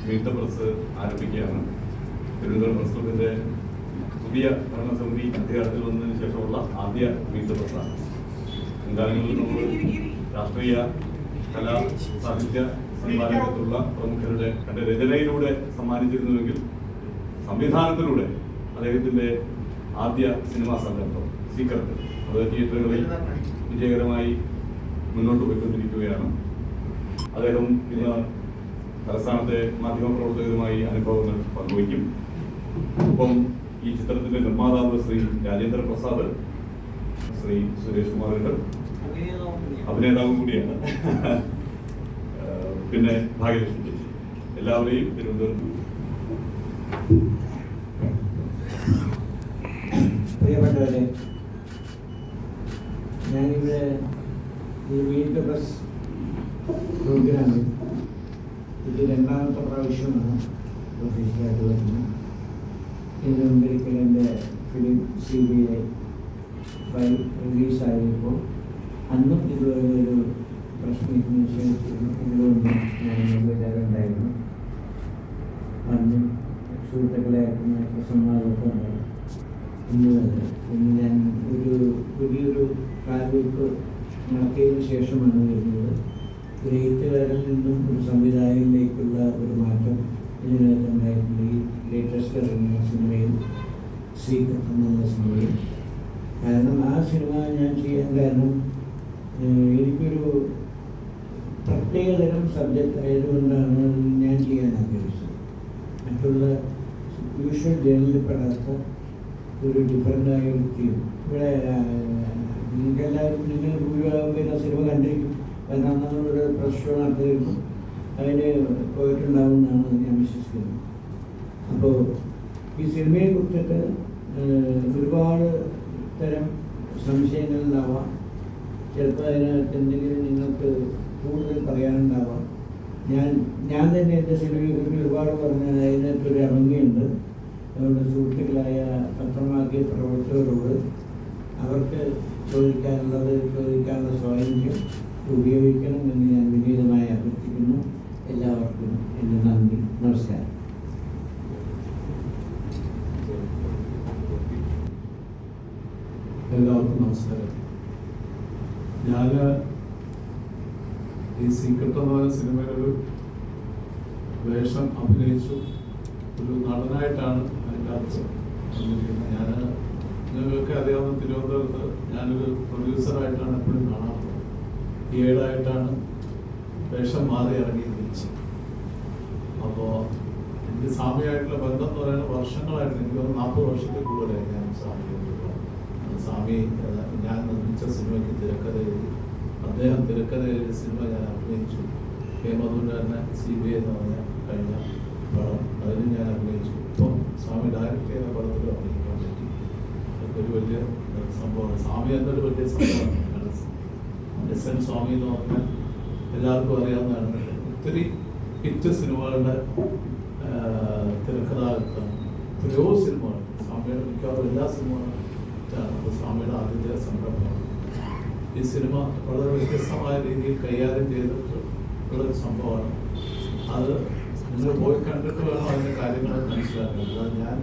Meet the press ആരംഭിക്കുകയാണ്. Thiruvananthapuram press ക്ലബിന്റെ പുതിയ ഭരണസമിതി അധികാരത്തിൽ വന്നതിന് ശേഷമുള്ള ആദ്യ മീറ്റ് ദ പ്രസ്സാണ്. മുൻകാലങ്ങളിൽ നമ്മൾ രാഷ്ട്രീയ കലാ സാഹിത്യ സമ്മാനത്തിലുള്ള പ്രമുഖരുടെ രചനയിലൂടെ സമ്മാനിച്ചിരുന്നുവെങ്കിൽ സംവിധാനത്തിലൂടെ അദ്ദേഹത്തിന്റെ ആദ്യ സിനിമാ സംരംഭം സീക്രട്ട് അത് തിയേറ്ററുകളിൽ വിജയകരമായി മുന്നോട്ട് പോയിക്കൊണ്ടിരിക്കുകയാണ്. അദ്ദേഹം ഇന്ന് തലസ്ഥാനത്തെ മാധ്യമപ്രവർത്തകരുമായി അനുഭവങ്ങൾ പങ്കുവയ്ക്കും. ഒപ്പം ഈ ചിത്രത്തിന്റെ നിർമ്മാതാവ് ശ്രീ രാജേന്ദ്ര പ്രസാദ്, ശ്രീ സുരേഷ് കുമാറുണ്ട്, അഭിനേതാവും കൂടിയാണ്, പിന്നെ ഭാഗ്യലക്ഷ്മി ചേച്ചി, എല്ലാവരെയും തിരുവനന്തപുരം. പ്രിയപ്പെട്ടവരെ, ഞാനിവിടെ ഈ മീറ്റ് ദ പ്രസ് പ്രോഗ്രാമിൽ ഇത് രണ്ടാമത്തെ പ്രാവശ്യമാണ് ഒഫീഷ്യലായിട്ട് വരുന്നത്. ഇതിനു മുമ്പൊരിക്കൽ എൻ്റെ ഫിലിം CBI ഫയൽ റിലീസായപ്പോൾ അന്നും ഇതുപോലെ ഒരു പ്രശ്നം നിശ്ചയിച്ചിരുന്നു. എന്തുകൊണ്ട് ഞാൻ എല്ലാവരും ഉണ്ടായിരുന്നു. അന്നും സുഹൃത്തുക്കളായിട്ടുള്ള സംവാദമൊക്കെ ഉണ്ടായിരുന്നു. ഇന്ന് ഞാൻ ഒരു പുതിയൊരു കാൽവെപ്പ് നടത്തിയതിന് ശേഷമാണ് വരുന്നത്. ഒരു എഴുത്തുകാരിൽ നിന്നും ഒരു സംവിധായകനിലേക്കുള്ള ഒരു മാറ്റം ഇതിനകത്തുണ്ടായിട്ടുണ്ട്. ഈ ലേറ്റസ്റ്റ് ഇറങ്ങിയ സിനിമയിൽ സീക്രട്ട് എന്നുള്ള സിനിമയിൽ. കാരണം ആ സിനിമ ഞാൻ ചെയ്യാൻ കാരണം എനിക്കൊരു പ്രത്യേകതരം സബ്ജക്റ്റ് ആയതുകൊണ്ടാണ് ഞാൻ ചെയ്യാൻ ആഗ്രഹിച്ചത്. മറ്റുള്ള യൂഷ്വൽ ജേണലിൽ പെടാത്ത ഒരു ഡിഫറൻ്റായ ഒരു തീം. ഇവിടെ നിങ്ങൾക്കെല്ലാവരും നിങ്ങൾ ഭൂരിഭാഗം പേര് സിനിമ കണ്ടിരിക്കും. കാരണം നമ്മളൊരു പ്രശ്നം നടത്തിയിരുന്നു, അതിന് പോയിട്ടുണ്ടാവുമെന്നാണ് ഞാൻ വിശ്വസിക്കുന്നത്. അപ്പോൾ ഈ സിനിമയെ കുറിച്ചിട്ട് ഒരുപാട് തരം സംശയങ്ങൾ ഉണ്ടാവാം. ചിലപ്പോൾ അതിനകത്ത് എന്തെങ്കിലും നിങ്ങൾക്ക് കൂടുതൽ പറയാനുണ്ടാവാം. ഞാൻ തന്നെ എൻ്റെ സിനിമയെ കുറിച്ച് ഒരുപാട് പറഞ്ഞാൽ അതിനകത്തൊരു അഭംഗിയുണ്ട്. അതുകൊണ്ട് സുഹൃത്തുക്കളായ പത്രമാധ്യമ പ്രവർത്തകരോട് അവർക്ക് ചോദിക്കാനുള്ള സ്വാതന്ത്ര്യം ഉപയോഗിക്കണം എന്ന് ഞാൻ വിനീതമായി അഭ്യർത്ഥിക്കുന്നു. എല്ലാവർക്കും എൻ്റെ നന്ദി, നമസ്കാരം. എല്ലാവർക്കും നമസ്കാരം. ഞാൻ ഈ സീക്രട്ട് എന്ന് പറയുന്ന സിനിമയിലൊരു വേഷം അഭിനയിച്ചു. ഒരു നടനായിട്ടാണ് അതിൻ്റെ അർത്ഥം വന്നിരിക്കുന്നത്. ഞാൻ നിങ്ങൾക്കൊക്കെ അറിയാവുന്ന തിരുവനന്തപുരത്ത് ഞാനൊരു പ്രൊഡ്യൂസറായിട്ടാണ് എപ്പോഴും കാണാറുള്ളത്. ഈയിടെയായിട്ടാണ് വേഷം മാറി ഇറങ്ങിയിരിക്കുന്നത്. അപ്പോൾ എനിക്ക് സ്വാമിയായിട്ടുള്ള ബന്ധം എന്ന് പറയുന്നത് വർഷങ്ങളായിട്ട്, എനിക്ക് 40 വർഷത്തിൽ കൂടുതലായി ഞാൻ സ്വാമി ഞാൻ നിർമ്മിച്ച സിനിമയ്ക്ക് തിരക്കഥ എഴുതി, അദ്ദേഹം തിരക്കഥ എഴുതിയ സിനിമ ഞാൻ അഭിനയിച്ചു. ഹേമദൂരിൻ്റെ തന്നെ CBI എന്ന് പറഞ്ഞ കഴിഞ്ഞ പടം, അതിന് ഞാൻ അഭിനയിച്ചു. ഇപ്പോൾ സ്വാമി ഡയറക്റ്റ് ചെയ്ത പടത്തിൽ അഭിനയിക്കാൻ പറ്റി. അതൊക്കെ ഒരു വലിയ സംഭവമാണ്. സ്വാമി എന്നൊരു വലിയ സംഭവമാണ്. SN സ്വാമി എന്ന് പറഞ്ഞാൽ എല്ലാവർക്കും അറിയാവുന്നതാണ്. ഒത്തിരി ഹിറ്റ് സിനിമകളുടെ തിരക്കഥാകൃത്താണ്. എത്രയോ സിനിമകൾ സ്വാമിയുടെ മിക്കവാറും എല്ലാ സിനിമകളും സ്വാമിയുടെ ആദ്യത്തെ സംരംഭമാണ്. ഈ സിനിമ വളരെ വ്യത്യസ്തമായ രീതിയിൽ കൈകാര്യം ചെയ്തിട്ടുള്ളൊരു സംഭവമാണ്. അത് നിങ്ങൾ പോയി കണ്ടിട്ട് വേണം അതിൻ്റെ കാര്യങ്ങൾ മനസ്സിലാക്കുന്നത്. അത് ഞാൻ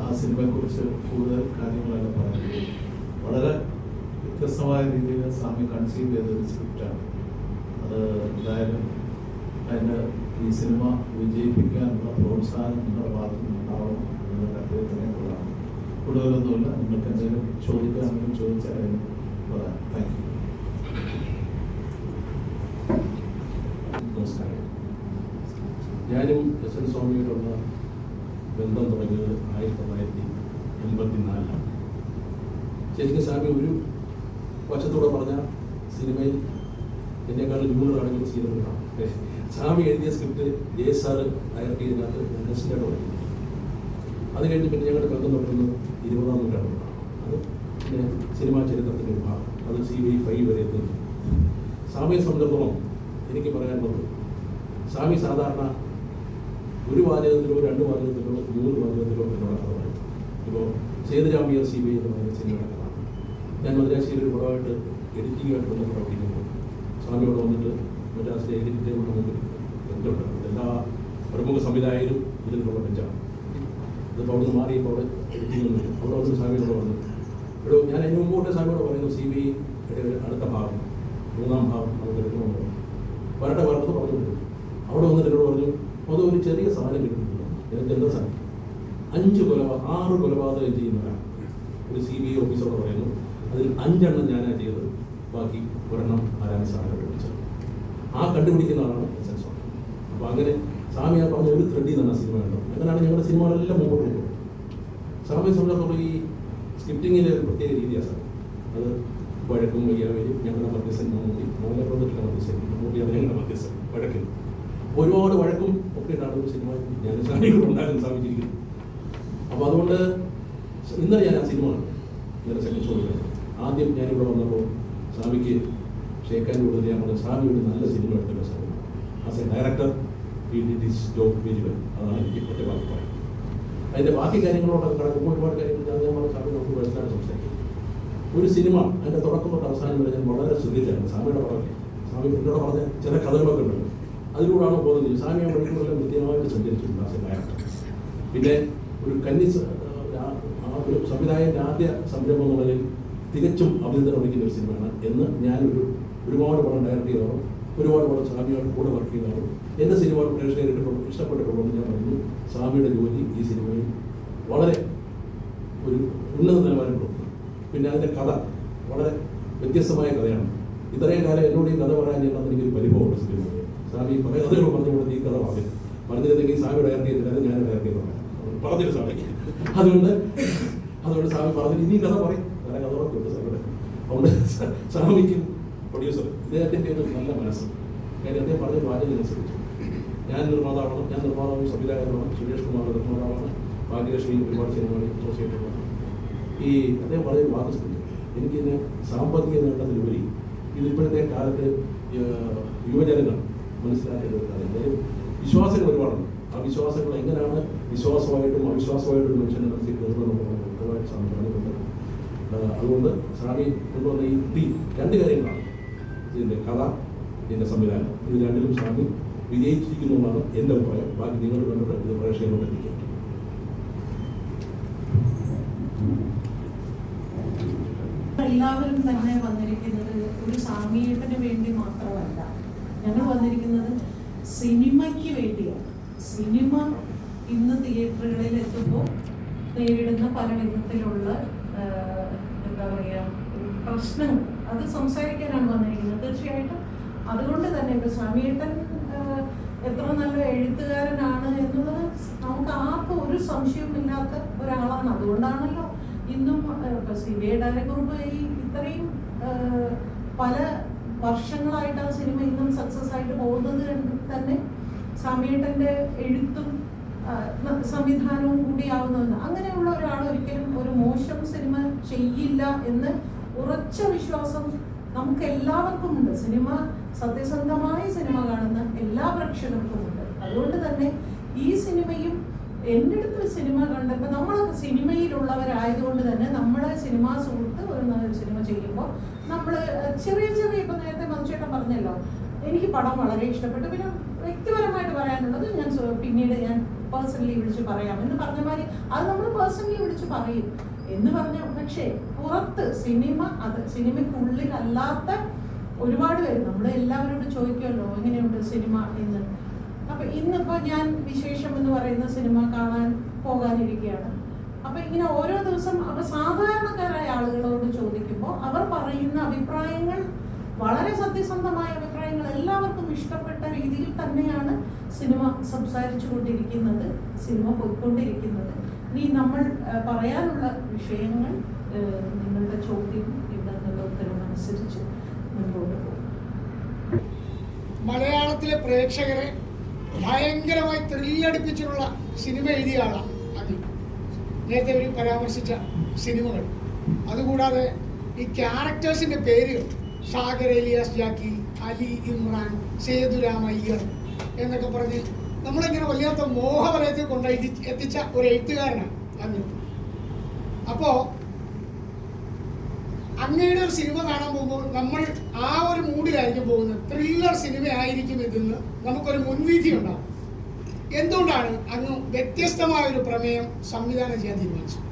ആ സിനിമയെക്കുറിച്ച് കൂടുതൽ കാര്യങ്ങളെല്ലാം പറയുന്നത്. വളരെ വ്യത്യസ്തമായ രീതിയിൽ സ്വാമി കൺസീവ് ചെയ്തൊരു സ്ക്രിപ്റ്റാണ് അത്. എന്തായാലും അതിന് ഈ സിനിമ വിജയിപ്പിക്കാനുള്ള പ്രോത്സാഹനം നിങ്ങളുടെ ഭാഗത്തു നിന്നുണ്ടാവണം എന്നുള്ള അഭ്യർത്ഥനയും കൂടാണ്. കൂടുതലൊന്നുമില്ല. നിങ്ങൾക്ക് എന്തെങ്കിലും ചോദിക്കാമെങ്കിലും ചോദിച്ചാൽ അതിന് പറയാം. Thank you. നമസ്കാരം. ഞാനും SN സ്വാമിയോടുള്ള ബന്ധം തുടങ്ങിയത് 1984. ശരിക്കും സ്വാമി ഒരു വശത്തോടെ പറഞ്ഞ സിനിമയിൽ എന്നെക്കാളും ജൂനിയറാണെങ്കിൽ സീനിയറാണ്. സ്വാമി എഴുതിയ സ്ക്രിപ്റ്റ് JS ഡയറക്റ്റ് ചെയ്തതിനകത്ത് ഞാൻ അസിസ്റ്റൻ്റായിട്ട് പഠിക്കുന്നു. അത് കഴിഞ്ഞ് പിന്നെ ഞങ്ങളുടെ ബന്ധം തുടങ്ങുന്നത് 20-ാം നൂറ്റാണ്ടിലാണ്. അത് പിന്നെ സിനിമാ ചരിത്രത്തിൻ്റെ ഒരു ഭാഗം. അത് CBI 5 വരെ എത്തുന്നു. സ്വാമിയെ സംബന്ധിച്ചിടത്തോളം എനിക്ക് പറയാനുള്ളത്, സ്വാമി സാധാരണ ഒരു വാചകത്തിലോ 2 വാചകത്തിലോ 3 വാചകത്തിലോ എന്നുള്ള കഥ. ഇപ്പോൾ സേതുരാമയ്യർ CBI എന്ന് പറയുന്ന സിനിമയുടെ കഥ ഞാൻ മദ്രാശിയിൽ ഒരു പടമായിട്ട് എഡിറ്റിങ്ങുമായിട്ട് ബന്ധപ്പെട്ട് പഠിക്കുമ്പോൾ സ്വാമിയോട് വന്നിട്ട് മറ്റേ എഡിറ്റിംഗ് നമുക്ക് ബന്ധമുണ്ട്. എല്ലാ പ്രമുഖ സംവിധായകരും ഇതിലുള്ള ബെഞ്ചാണ്. ഇതിപ്പോൾ അവിടെ നിന്ന് മാറി ഇപ്പോൾ അവിടെ എഡിറ്റിംഗ് വരും. അവിടെ വന്ന് സ്വാമിയോട് വന്നു, ഇവിടെ ഞാൻ അതിന് മുമ്പോട്ട് സ്വാമിയോട് പറയുന്നു CBI അടുത്ത ഭാഗം 3-ാം ഭാഗം നമുക്ക് എടുക്കണമെന്ന് വരട്ടെ പറഞ്ഞിട്ടുണ്ട്. അവിടെ വന്നിട്ട് എന്നോട് പറഞ്ഞു, അത് ഒരു ചെറിയ സാധനം കിട്ടുന്നില്ല, എനിക്ക് എന്താ സാധനം 6 കൊലപാതകം ചെയ്യുന്നവരാണ് ഒരു CBI ഓഫീസറോട് പറയുന്നു. അതിൽ 5 എണ്ണം ഞാനാണ് ചെയ്തത്, ബാക്കി ഒരെണ്ണം ആരാണ് സാറിനെ വിളിച്ചത്. ആ കണ്ടുപിടിക്കുന്ന ആളാണ് എസ്. അപ്പോൾ അങ്ങനെ സ്വാമി ആ പറഞ്ഞ ഒരു ത്രെഡിൽ നിന്നാണ് സിനിമ കണ്ടത്. അങ്ങനെയാണ് ഞങ്ങളുടെ സിനിമകളെല്ലാം മുമ്പോട്ട് പോകുന്നത്. സ്വാമിയെ സംബന്ധിച്ചുള്ള ഈ സ്ക്രിപ്റ്റിങ്ങിൻ്റെ ഒരു പ്രത്യേക രീതിയാണ് സാർ. അത് വഴക്കും വയ്യാവരും ഞങ്ങളുടെ മധ്യസ്ഥൻ മോഹൻലാലിന്റെ മധ്യസ്ഥൻ മൂവിയാണ് ഞങ്ങളുടെ മധ്യസ്ഥൻ വഴക്കും ഒരുപാട് വഴക്കും ഒക്കെ ഇട്ടാണ് ഒരു സിനിമ ഞാൻ സ്വാമികൾ ഉണ്ടാകാൻ സാധിച്ചിരിക്കുന്നത്. അപ്പോൾ അതുകൊണ്ട് ഇന്നലെ ഞാൻ ആ സിനിമ ഇന്നലെ സെക്കൻഡ് ഷോ ആദ്യം ഞാനിവിടെ വന്നപ്പോൾ സ്വാമിക്ക് ഷേക്കാൻ കൂടുതൽ ഞാൻ പറഞ്ഞ സ്വാമി ഒരു നല്ല സിനിമ എടുത്തല്ലോ Swami. As a director he did his job very well. അതാണ് എനിക്ക് ഒറ്റ വാക്ക് പറയാം. അതിൻ്റെ ബാക്കി കാര്യങ്ങളോടൊക്കെ കിടക്കുമ്പോൾ ഒരുപാട് കാര്യങ്ങൾ ഞാൻ പറഞ്ഞ സ്വാമി നമുക്ക് പേഴ്സണലായിട്ട് സംസാരിക്കും. ഒരു സിനിമ അതിൻ്റെ തുടക്കം തൊട്ട് അവസാനം വരെ ഞാൻ വളരെ ശ്രദ്ധിച്ചാണ് സ്വാമിയുടെ പറഞ്ഞത്. സ്വാമി എന്നോട് പറഞ്ഞ ചില കഥകളൊക്കെ ഉണ്ടല്ലോ, അതിലൂടെയാണ് പോകുന്നത്. സ്വാമി ആ വഴിക്കുള്ള കൃത്യമായിട്ട് സഞ്ചരിച്ചിട്ടുണ്ട് ആസ് എ ഡയറക്ടർ. പിന്നെ ഒരു ഒരു സംവിധായകൻ്റെ ആദ്യ സംരംഭം എന്നുള്ളതിൽ തികച്ചും അഭിനന്ദനം അർഹിക്കുന്ന ഒരു സിനിമയാണ് എന്ന് ഞാനൊരു ഒരുപാട് പടം ഡയറക്റ്റ് ചെയ്തതാണ്, ഒരുപാട് പടം സ്വാമിയോട് കൂടെ വർക്ക് ചെയ്തതാണ്. എൻ്റെ സിനിമ പ്രേക്ഷകർ ഇഷ്ടപ്പെട്ടിട്ടുള്ളതെന്ന് ഞാൻ പറഞ്ഞു. സ്വാമിയുടെ ജോലി ഈ സിനിമയിൽ വളരെ ഒരു ഉന്നത നിലവാരം കൊടുക്കുന്നു. പിന്നെ അതിൻ്റെ കഥ വളരെ വ്യത്യസ്തമായ കഥയാണ്. ഇത്രയും കാലം എന്നോട് ഈ കഥ പറയാൻ ഞാൻ എനിക്കൊരു പരിഭവമുള്ള സിനിമ. സ്വാമി കുറേ കഥകൾ പറഞ്ഞുകൊണ്ട് ഈ കഥ പറഞ്ഞിരുന്നെങ്കിൽ സ്വാമി ഡയറക്റ്റ് ചെയ്തിട്ടാണ് ഞാൻ ഡയറക്റ്റ് ചെയ്തത് പറഞ്ഞില്ല സ്വാമിക്ക്. അതുകൊണ്ട് സ്വാമി പറഞ്ഞിട്ട് ഇനി കഥ പറയും, വേറെ കഥകളൊക്കെ ഉണ്ട് സ്വാമിയുടെ. അതുകൊണ്ട് സ്വാമിക്കും പ്രൊഡ്യൂസർ ഇദ്ദേഹത്തിൻ്റെ ഒരു നല്ല മനസ്സ്. കാര്യം അദ്ദേഹം പറഞ്ഞ വാചകം അനുസരിച്ചു. ഞാൻ നിർമ്മാതാവാണ്, ഞാൻ നിർമ്മാതാവും സംവിധായകനാണ്, സുരേഷ് കുമാർ നിർമ്മാതാവാണ്, ഭാഗ്യലക്ഷ്മി ഒരുപാട് സിനിമകളിൽ അസോസിയേറ്റഡാണ്. ഈ അദ്ദേഹം പറഞ്ഞൊരു വാക്ക് ശ്രദ്ധിച്ചു. എനിക്കിതിന് സാമ്പത്തിക നേട്ടത്തിലുപരി ഇതിപ്പോഴത്തെ കാലത്ത് യുവജനങ്ങൾ മനസ്സിലാക്കേണ്ട ഒരു കാര്യം, അതായത് വിശ്വാസങ്ങൾ ഒരുപാടുണ്ട്. ആ വിശ്വാസങ്ങൾ എങ്ങനെയാണ് വിശ്വാസമായിട്ടും അവിശ്വാസമായിട്ടും മനുഷ്യനെ മനസ്സിൽ കയറുന്നത് വ്യക്തമായിട്ട് സ്വാമി പറഞ്ഞിട്ടുണ്ട്. അതുകൊണ്ട് സ്വാമി കൊണ്ടുവന്ന ഈ 2 കാര്യങ്ങളാണ്, ഇതിൻ്റെ കഥ, ഇതിൻ്റെ സംവിധാനം. ഇത് രണ്ടിലും സ്വാമി വിജയിച്ചിരിക്കുന്നതാണ് എൻ്റെ അഭിപ്രായം. ബാക്കി നിങ്ങൾ കണ്ടിട്ട് ഇത് പ്രേക്ഷകരോട് എത്തിക്കുക. എല്ലാവരും തന്നെ വന്നിരിക്കുന്നത് ഒരു സാമീപ്യത്തിന് വേണ്ടി മാത്രമല്ല, ഞങ്ങൾ വന്നിരിക്കുന്നത് സിനിമയ്ക്ക് വേണ്ടിയാണ്. സിനിമ ഇന്ന് തിയേറ്ററുകളിൽ എത്തുമ്പോൾ നേരിടുന്ന പല വിധത്തിലുള്ള എന്താ പറയുക പ്രശ്നങ്ങൾ, അത് സംസാരിക്കാനാണ് വന്നിരിക്കുന്നത്. തീർച്ചയായിട്ടും അതുകൊണ്ട് തന്നെ ഇപ്പോൾ സ്വാമിയേട്ടൻ എത്ര നല്ല എഴുത്തുകാരനാണ് എന്നുള്ളത് നമുക്ക് ആർക്കും ഒരു സംശയവുമില്ലാത്ത ഒരാളാണ്. അതുകൊണ്ടാണല്ലോ ഇന്നും ഇപ്പോൾ CBI ഡയറക്ടർ ഇത്രയും പല വർഷങ്ങളായിട്ട് ആ സിനിമ ഇന്നും സക്സസ് ആയിട്ട് പോകുന്നത് തന്നെ സ്വാമിയേട്ടൻ്റെ എഴുത്തും സംവിധാനവും കൂടിയാവുന്നതെന്ന്. അങ്ങനെയുള്ള ഒരാൾ ഒരിക്കലും ഒരു മോശം സിനിമ ചെയ്യില്ല എന്ന് ഉറച്ച വിശ്വാസം നമുക്ക് എല്ലാവർക്കും ഉണ്ട്. സിനിമ സത്യസന്ധമായ സിനിമ കാണുന്ന എല്ലാ പ്രേക്ഷകർക്കും ഉണ്ട്. അതുകൊണ്ട് തന്നെ ഈ സിനിമയും എൻ്റെ അടുത്ത് സിനിമ കണ്ടപ്പോൾ നമ്മളൊക്കെ സിനിമയിലുള്ളവരായതുകൊണ്ട് തന്നെ നമ്മളെ സിനിമാ സുഹൃത്ത് ഒരു സിനിമ ചെയ്യുമ്പോൾ നമ്മൾ ചെറിയ ഇപ്പം നേരത്തെ മനുഷ്യേട്ടൻ പറഞ്ഞല്ലോ, എനിക്ക് പടം വളരെ ഇഷ്ടപ്പെട്ടു. പിന്നെ വ്യക്തിപരമായിട്ട് പറയാനുള്ളത് പിന്നീട് ഞാൻ പേഴ്സണലി വിളിച്ച് പറയാം എന്ന് പറഞ്ഞ മാതിരി അത് നമ്മൾ പേഴ്സണലി വിളിച്ച് പറയും എന്ന് പറഞ്ഞു. പക്ഷേ പുറത്ത് സിനിമയ്ക്കുള്ളിൽ അല്ലാത്ത ഒരുപാട് പേര് നമ്മൾ എല്ലാവരോടും ചോദിക്കുമല്ലോ എങ്ങനെയുണ്ട് സിനിമ എന്ന്. അപ്പൊ ഇന്നിപ്പോ ഞാൻ വിശേഷം എന്ന് പറയുന്ന സിനിമ കാണാൻ പോകാനിരിക്കുകയാണ്. അപ്പൊ ഇങ്ങനെ ഓരോ ദിവസം അപ്പൊ സാധാരണക്കാരായ ആളുകളോട് ചോദിക്കുമ്പോൾ അവർ പറയുന്ന അഭിപ്രായങ്ങൾ വളരെ സത്യസന്ധമായ അഭിപ്രായങ്ങൾ, എല്ലാവർക്കും ഇഷ്ടപ്പെട്ട രീതിയിൽ തന്നെയാണ് സിനിമ സംസാരിച്ചു കൊണ്ടിരിക്കുന്നത്, സിനിമ പോയിക്കൊണ്ടിരിക്കുന്നത്. ഇനി നമ്മൾ പറയാനുള്ള വിഷയങ്ങൾ നിങ്ങളുടെ ചോദ്യം ഇവിടെ നിന്നുള്ള ഉത്തരം അനുസരിച്ച് മുൻപോട്ട് പോകും. മലയാളത്തിലെ പ്രേക്ഷകരെ ഭയങ്കരമായി ത്രില്ലടിപ്പിച്ചിട്ടുള്ള സിനിമ എഴുതിയ ആളാണ് അത്. നേരത്തെ ഒരു പരാമർശിച്ച സിനിമകൾ, അതുകൂടാതെ ഈ ക്യാരക്ടേഴ്സിൻ്റെ പേരുകൾ ഷാഗർ എലിയാസ് ജാക്കി, അലി ഇമ്രാൻ, സേതുരാം അയ്യർ എന്നൊക്കെ പറഞ്ഞ് നമ്മളിങ്ങനെ വല്ലാത്ത മോഹവലയത്തിൽ കൊണ്ടുപോയി എത്തിച്ച ഒരു എഴുത്തുകാരനാണ് അന്ന്. അപ്പോൾ അങ്ങയുടെ ഒരു സിനിമ കാണാൻ പോകുമ്പോൾ നമ്മൾ ആ ഒരു മൂഡിലായിരിക്കും പോകുന്നത്. ത്രില്ലർ സിനിമ ആയിരിക്കും ഇതെന്ന് നമുക്കൊരു മുൻവിധി ഉണ്ടാകും. എന്തുകൊണ്ടാണ് അങ്ങ് വ്യത്യസ്തമായ ഒരു പ്രമേയം സംവിധാനം ചെയ്യാൻ തീരുമാനിച്ചത്?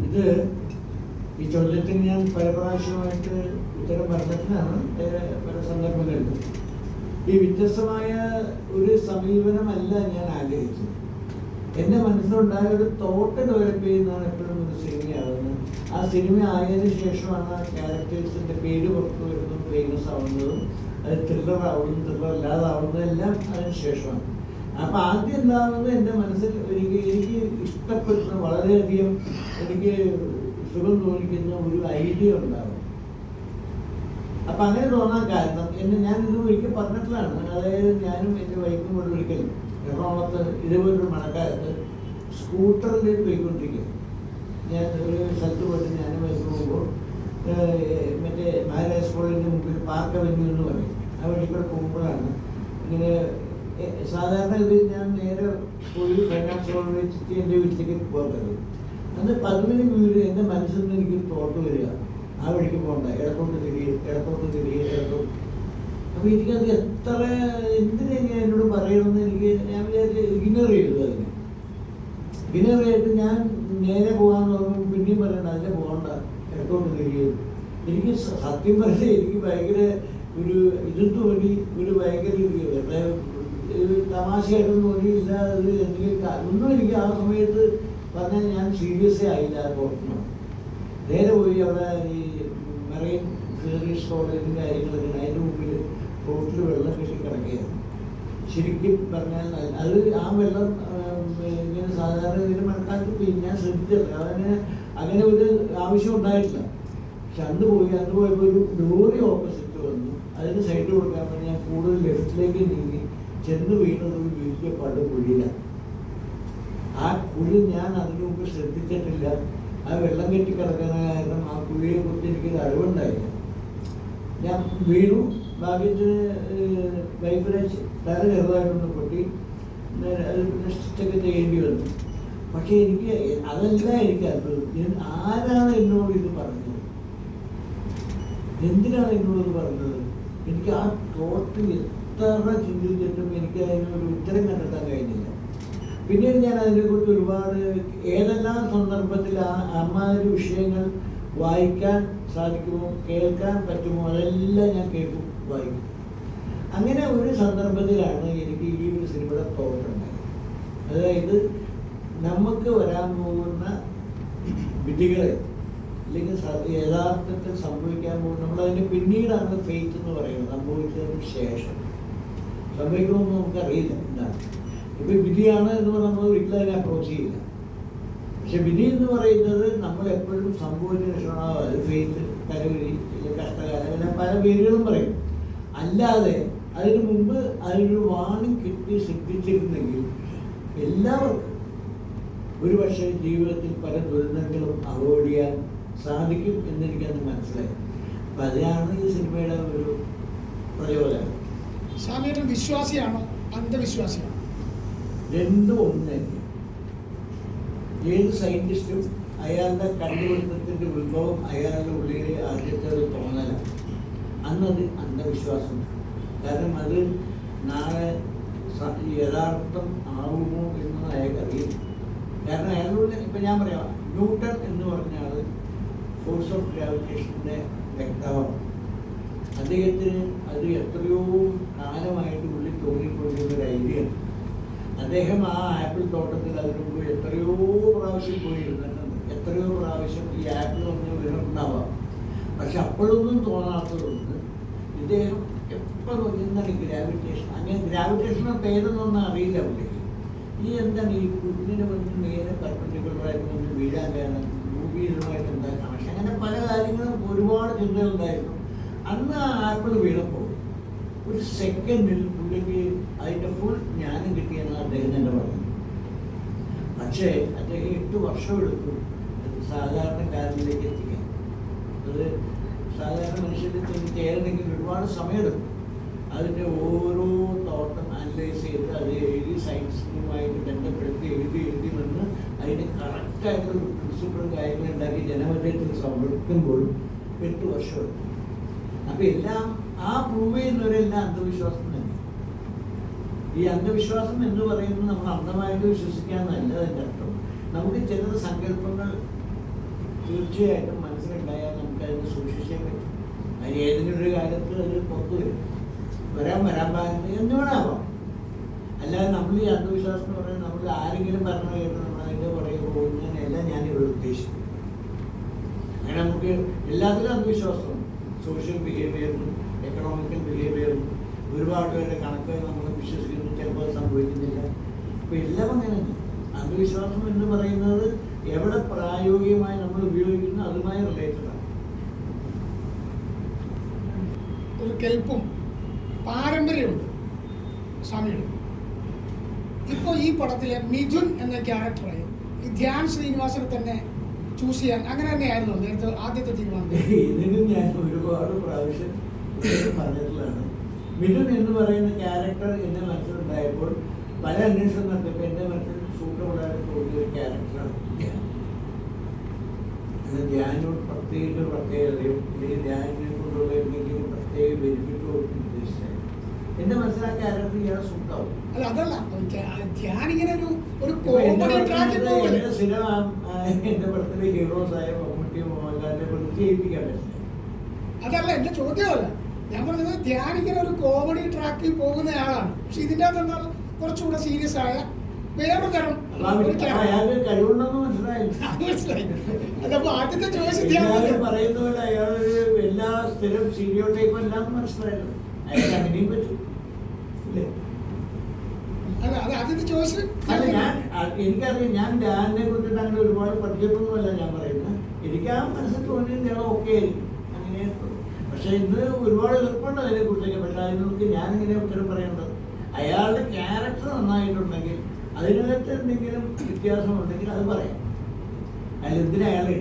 ഇത് ഈ ചോദ്യത്തിന് ഞാൻ പല പ്രാവശ്യമായിട്ട് ഉത്തരം പറഞ്ഞിട്ടാണ് പല സന്ദർഭങ്ങളിലും. ഈ വ്യത്യസ്തമായ ഒരു സമീപനമല്ല ഞാൻ ആഗ്രഹിച്ചത്. എൻ്റെ മനസ്സിലുണ്ടായ ഒരു തോട്ട് ഡെവലപ്പ് ചെയ്യുന്നതാണ് എപ്പോഴും ഒരു സിനിമയാകുന്നത്. ആ സിനിമ ആയതിനു ശേഷമാണ് ആ ക്യാരക്ടേഴ്സിൻ്റെ പേര് പുറത്തു വരുന്നതും ഫേമസ് ആവുന്നതും അത് ത്രില്ലർ ആവുന്നതും ത്രില്ലർ അല്ലാതാവുന്നതും എല്ലാം അതിന് ശേഷമാണ്. അപ്പം ആദ്യം ഉണ്ടാവുന്നത് എൻ്റെ മനസ്സിൽ എനിക്ക് ഇഷ്ടപ്പെടുന്ന വളരെയധികം എനിക്ക് സുഖം തോന്നിക്കുന്ന ഒരു ഐഡിയ ഉണ്ടാവും. അപ്പം അങ്ങനെ തോന്നാൻ കാരണം ഞാനിത് ഒരിക്കൽ പറഞ്ഞിട്ടുള്ളതാണ്. അതായത് ഞാനും എൻ്റെ വൈഫും കൂടെ ഒരിക്കൽ എറണാകുളത്ത് ഇതേപോലൊരു മഴക്കാലത്ത് സ്കൂട്ടറിൽ പോയിക്കൊണ്ടിരിക്കുക. ഞാൻ ഒരു സ്ഥലത്ത് പോയിട്ട് ഞാനും വൈഫ് പോകുമ്പോൾ മറ്റേ മഹാരാജ് കോളേജിൻ്റെ മുമ്പിൽ പാർക്ക് അവന്യൂ എന്ന് പറയും, ആ വഴിക്കൂടെ പോകുമ്പോഴാണ് ഇങ്ങനെ സാധാരണ ഇത് ഞാൻ നേരെ പോയി ഫൈനാൻസ് കോളേജ് എൻ്റെ വീട്ടിലേക്ക് പോകരുത്. അന്ന് 10 മിനിറ്റ് എൻ്റെ മനസ്സിൽ നിന്ന് എനിക്ക് തോട്ട് വരിക, ആ വഴിക്ക് പോകണ്ട, ഇടത്തോട്ട് തിരികെ. അപ്പോൾ എനിക്കത് എത്ര എന്തിനാ എന്നോട് പറയണമെന്ന് ഞാൻ വിചാരിച്ച് ഇഗ്നോർ ചെയ്തു. അതിനെ ഇഗ്നോർ ചെയ്തിട്ട് ഞാൻ നേരെ പോകാമെന്ന് പറഞ്ഞു. പിന്നെയും പറയണ്ട, അതിനെ പോകണ്ട, ഇടത്തോട്ട് തിരികെ. എനിക്ക് സത്യം പറഞ്ഞാൽ എനിക്ക് ഭയങ്കര ഒരു ഇതും തോന്നി, ഒരു ഭയങ്കര ഒരു തമാശയായിട്ടൊന്നും തോന്നിയില്ല. അത് എന്തെങ്കിലും ഒന്നും എനിക്ക് ആ സമയത്ത് പറഞ്ഞാൽ ഞാൻ സീരിയസേ ആയില്ല. അത് ഓർക്കണം, നേരെ പോയി അവിടെ ഈ മെറൈൻ ഫിഷറീസ് കോളേജിൻ്റെ കാര്യങ്ങളൊക്കെ അതിൻ്റെ മുമ്പിൽ റോട്ടിൽ വെള്ളം കെട്ടി കിടക്കുകയായിരുന്നു. ശരിക്കും പറഞ്ഞാൽ അത് ആ വെള്ളം ഇങ്ങനെ സാധാരണ ഇതിന് മഴക്കാലത്ത് ഞാൻ ശ്രദ്ധിച്ചില്ല, അങ്ങനെ ഒരു ആവശ്യം ഉണ്ടായിട്ടില്ല. പക്ഷെ അന്ന് പോയപ്പോൾ ഒരു ലോറി ഓപ്പോസിറ്റ് വന്നു. അതിന് സൈഡ് കൊടുക്കാൻ വേണ്ടി ഞാൻ കൂടുതൽ ലെഫ്റ്റിലേക്ക് നീങ്ങി ചെന്ന് വീണത് ഒരു വലിയ പടുകുഴിയിലാണ്. ആ കുഴി ഞാൻ അതിനു മുമ്പ് ശ്രദ്ധിച്ചിട്ടില്ല. ആ വെള്ളം കെട്ടി കിടക്കുന്ന കാരണം ആ കുഴിയെ കുറിച്ച് എനിക്കൊരു അറിവുണ്ടായില്ല. ഞാൻ വീണു. ഭാഗ്യത്തിന് വൈഫിനെ തല ചെറുതായിട്ടൊന്ന് പൊട്ടി, അത് സ്റ്റിച്ചൊക്കെ ചെയ്യേണ്ടി വന്നു. പക്ഷെ എനിക്ക് അതല്ല എനിക്ക് അത്ഭുതം, ആരാണ് എന്നോട് ഇത് പറഞ്ഞത്, എന്തിനാണ് എന്നോട് പറഞ്ഞത്? എനിക്ക് ആ തോട്ട് എത്ര ചിന്തിച്ചിട്ടും എനിക്ക് അതിനൊരു ഉത്തരം കണ്ടെത്താൻ കഴിഞ്ഞില്ല. പിന്നീട് ഞാൻ അതിനെക്കുറിച്ച് ഒരുപാട് ഏതെല്ലാം സന്ദർഭത്തിൽ അമ്മാതിരി വിഷയങ്ങൾ വായിക്കാൻ സാധിക്കുമോ, കേൾക്കാൻ പറ്റുമോ, അതെല്ലാം ഞാൻ കേൾക്കും, വായിക്കും. അങ്ങനെ ഒരു സന്ദർഭത്തിലാണ് എനിക്ക് ഈ ഒരു സിനിമയുടെ തോട്ടുണ്ടായത്. അതായത് നമുക്ക് വരാൻ പോകുന്ന വിധികളെ അല്ലെങ്കിൽ യഥാർത്ഥത്തിൽ സംഭവിക്കാൻ പോകുന്ന, നമ്മളതിന് പിന്നീടാണ് ഫെയ്ത്ത് എന്ന് പറയുന്നത്, സംഭവിച്ചതിന് ശേഷം. സംഭവിക്കണമെന്ന് നമുക്കറിയില്ല എന്താണ്. ഇപ്പം വിധിയാണ് എന്ന് പറഞ്ഞാൽ നമ്മൾ ഒരിക്കലും അതിനെ അപ്രോച്ച് ചെയ്യില്ല. പക്ഷെ വിധി എന്ന് പറയുന്നത് നമ്മൾ എപ്പോഴും സംഭവിച്ചതിന് ശേഷമാണ് അത് ഫെയ്ത്ത്, കലവരി, കഷ്ടകാലം, അങ്ങനെ പല പേരുകളും പറയും. അല്ലാതെ അതിന് മുമ്പ് അതിനൊരു വാണിംഗ് കിട്ടി ശ്രദ്ധിച്ചിരുന്നെങ്കിൽ എല്ലാവർക്കും ഒരു പക്ഷേ ജീവിതത്തിൽ പല ദുരന്തങ്ങളും അവോയ്ഡ് ചെയ്യാൻ സാധിക്കും എന്നെനിക്കത് മനസ്സിലായി. അപ്പം അതിനാണ് ഈ സിനിമയുടെ ഒരു പ്രചോദനം. സ്വാമിയുടെ വിശ്വാസിയാണോ അന്ധവിശ്വാസിയാണോ? രണ്ടും ഒന്ന് തന്നെ. ഏത് സയൻറ്റിസ്റ്റും അയാളുടെ കണ്ടുപിടുത്തത്തിൻ്റെ ഉത്ഭവം അയാളുടെ ഉള്ളിലെ ആദ്യത്തെ ഒരു തോന്നലാണ്. അന്നത് അന്ധവിശ്വാസം. കാരണം അത് നാളെ യഥാർത്ഥം ആവുമോ എന്ന് അയാൾക്കറിയില്ല. കാരണം അയാളുടെ ഇപ്പം ഞാൻ പറയാം, ന്യൂട്ടൺ എന്ന് പറഞ്ഞാൽ ഫോഴ്സ് ഓഫ് ഗ്രാവിറ്റേഷൻ്റെ വ്യക്തമാണ്. അദ്ദേഹത്തിന് അത് എത്രയോ കാലമായിട്ട് ഉള്ളിൽ തോന്നിക്കൊണ്ടിരുന്നൊരു ഐഡിയ. അദ്ദേഹം ആ ആപ്പിൾ തോട്ടത്തിൽ അതിനു മുമ്പ് എത്രയോ പ്രാവശ്യം പോയിരുന്നിട്ടുണ്ട്. എത്രയോ പ്രാവശ്യം ഈ ആപ്പിൾ ഒന്ന് വീണിട്ടുണ്ടാവാം. പക്ഷെ അപ്പോഴൊന്നും തോന്നാത്തതുകൊണ്ട് ഇദ്ദേഹം എപ്പോൾ എന്താണ് ഗ്രാവിറ്റേഷൻ, അങ്ങനെ ഗ്രാവിറ്റേഷനോ പേരെന്നൊന്നും അറിയില്ല പുള്ളിക്ക്. ഈ എന്താണ് ഈ കുഞ്ഞിനെ വന്ന് നേരെ പെർപെൻഡിക്കുലറായിട്ട് വന്ന് വീഴാൻ കാരണം ഭൂമിയുമായിട്ട് എന്താ കണക്ഷൻ, അങ്ങനെ പല കാര്യങ്ങളും ഒരുപാട് ചിന്തകളുണ്ടായിരുന്നു. അന്ന് ആ ആപ്പിൾ വീണപ്പോൾ ഒരു സെക്കൻഡിൽ പുള്ളിക്ക് അതിൻ്റെ ഫുൾ ജ്ഞാനം കിട്ടിയെന്ന് അദ്ദേഹം തന്നെ പറഞ്ഞു. പക്ഷേ അദ്ദേഹം 8 വർഷം എടുത്തു സാധാരണക്കാരനിലേക്ക് എത്തിക്കാൻ. അത് സാധാരണ മനുഷ്യരിൽ ചെന്ന് ചേരണമെങ്കിൽ ഒരുപാട് സമയമെടുക്കും. അതിൻ്റെ ഓരോ തോട്ടം അനലൈസ് ചെയ്ത് അത് എഴുതി സയൻസുമായിട്ട് ബന്ധപ്പെടുത്തി എഴുതി വന്ന് അതിന് കറക്റ്റായിട്ടൊരു പ്രിൻസിപ്പിളും കാര്യങ്ങളും ഉണ്ടാക്കി ജനമധ്യത്തിൽ സമർപ്പിക്കുമ്പോൾ 8 വർഷം. അപ്പം എല്ലാം ആ പ്രൂവ് ചെയ്യുന്നവരെല്ലാം അന്ധവിശ്വാസം തന്നെ. ഈ അന്ധവിശ്വാസം എന്ന് പറയുന്നത് നമ്മൾ അന്ധമായിട്ട് വിശ്വസിക്കാമെന്നല്ല അതിൻ്റെ അർത്ഥം. നമുക്ക് ചില സങ്കല്പങ്ങൾ തീർച്ചയായിട്ടും മനസ്സിലുണ്ടായാൽ നമുക്കതിന് സൂക്ഷിച്ചേ പറ്റും. അതിന് ഏതെങ്കിലും ഒരു കാലത്ത് അത് പുറത്തു വരാൻ പാടില്ല എന്ന് വേണമാവാം. അല്ലാതെ നമ്മൾ ഈ അന്ധവിശ്വാസം എന്ന് പറയുന്നത് നമ്മൾ ആരെങ്കിലും പറഞ്ഞു കേട്ട് നമ്മൾ അതിൻ്റെ പുറകെ പോകുന്നതിനല്ല ഞാനിവിടെ ഉദ്ദേശിക്കുന്നത്. അങ്ങനെ നമുക്ക് എല്ലാത്തിലും അന്ധവിശ്വാസമുണ്ട്. സോഷ്യൽ ബിഹേവിയറിലും എക്കണോമിക്കൽ ബിഹേവിയറിലും ഒരുപാട് പേരുടെ കണക്ക് നമ്മൾ വിശ്വസിക്കുന്നു, ചിലപ്പോൾ സംഭവിക്കുന്നില്ല. അപ്പോൾ എല്ലാം അങ്ങനെ തന്നെ. അന്ധവിശ്വാസം എന്ന് പറയുന്നത് എവിടെ പ്രായോഗികമായി നമ്മൾ ഉപയോഗിക്കുന്നു അതുമായി റിലേറ്റഡ് ആണ്. ഒരു കെൽപ്പും പാരമ്പര്യമുണ്ട് സ്വാമിയുടെ. ഇപ്പോൾ ഈ പടത്തിലെ മിഥുൻ എന്ന ക്യാരക്ടറായി ഈ ധ്യാൻ ശ്രീനിവാസനെ തന്നെ ചൂസ് ചെയ്യാൻ അങ്ങനെ തന്നെയായിരുന്നു നേരത്തെ ആദ്യത്തെ തീരുമാനം? ഇതിന് ഞാൻ ഒരുപാട് പ്രാവശ്യം പറഞ്ഞിട്ടുള്ളതാണ്. മിഥുൻ എന്ന് പറയുന്ന ക്യാരക്ടർ എൻ്റെ മനസ്സിലുണ്ടായപ്പോൾ പല അന്വേഷണം നടത്തിയപ്പോൾ എൻ്റെ മനസ്സിൽ സൂട്ടബിളായിട്ട് തോന്നിയ ഒരു ക്യാരക്ടറാണ് ധ്യാൻ. അത് ധ്യാനോട് പ്രത്യേകതയോ അല്ലെങ്കിൽ ധ്യാനിനെ കൊണ്ടുള്ള എന്തെങ്കിലും പ്രത്യേക ബെനിഫിറ്റോ ഉദ്ദേശിച്ചാൽ എൻ്റെ മനസ്സിലാക്കിയ ക്യാരക്ടർ ഇയാളെ സൂട്ടാവും. അല്ല അതല്ല, ധ്യാൻ ഇങ്ങനെ ഒരു കോമഡി ട്രാക്കിൽ പോകല്ലേ? എൻ്റെ പടത്തിലെ ഹീറോസായ മമ്മൂട്ടി, മോഹൻലാലിനെ കൊണ്ട് ചെയ്യിപ്പിക്കാൻ പറ്റില്ല. അതല്ല എൻ്റെ ചോദ്യമല്ല, ഞാൻ പറഞ്ഞത് ധ്യാൻ ഇങ്ങനെ ഒരു കോമഡി ട്രാക്കിൽ പോകുന്നയാളാണ്. പക്ഷെ ഇതിൻ്റെ അകത്ത് എന്നാൽ കുറച്ചുകൂടെ സീരിയസ് ആയ വേറൊരു തരം അയാൾക്ക് കഴിവുണ്ടെന്ന് മനസ്സിലായി. അതപ്പോ ആദ്യത്തെ ചോയ്സ് പറയുന്ന പോലെ അയാളൊരു എല്ലാ സ്ഥിരം സീരിയോ ടൈപ്പ് എല്ലാം മനസ്സിലായല്ലോ. അയാൾക്ക് അങ്ങനെയും പറ്റും. അല്ല അത് ആദ്യത്തെ ചോയ്സ് അല്ല, എനിക്കറിയാം. ഞാൻ ധ്യാനിനെ കുറിച്ചിട്ട് അങ്ങനെ ഒരുപാട് പഠിച്ചിട്ടൊന്നുമല്ല ഞാൻ പറയുന്നത്. എനിക്ക് ആ മനസ്സിൽ തോന്നിയത് ഞാൻ ഓക്കെ ആയിരിക്കും അങ്ങനെ. പക്ഷെ ഇന്ന് ഒരുപാട് എളുപ്പമുണ്ട് അതിനെ കുറിച്ചൊക്കെ. പക്ഷെ അതിനൊക്കെ ഞാനിങ്ങനെ ഉത്തരം പറയേണ്ടത് അയാളുടെ ക്യാരക്ടർ നന്നായിട്ടുണ്ടെങ്കിൽ അതിനകത്ത് എന്തെങ്കിലും വ്യത്യാസമുണ്ടെങ്കിൽ അത് പറയാം. അതിലെന്തിനാ അയാളെ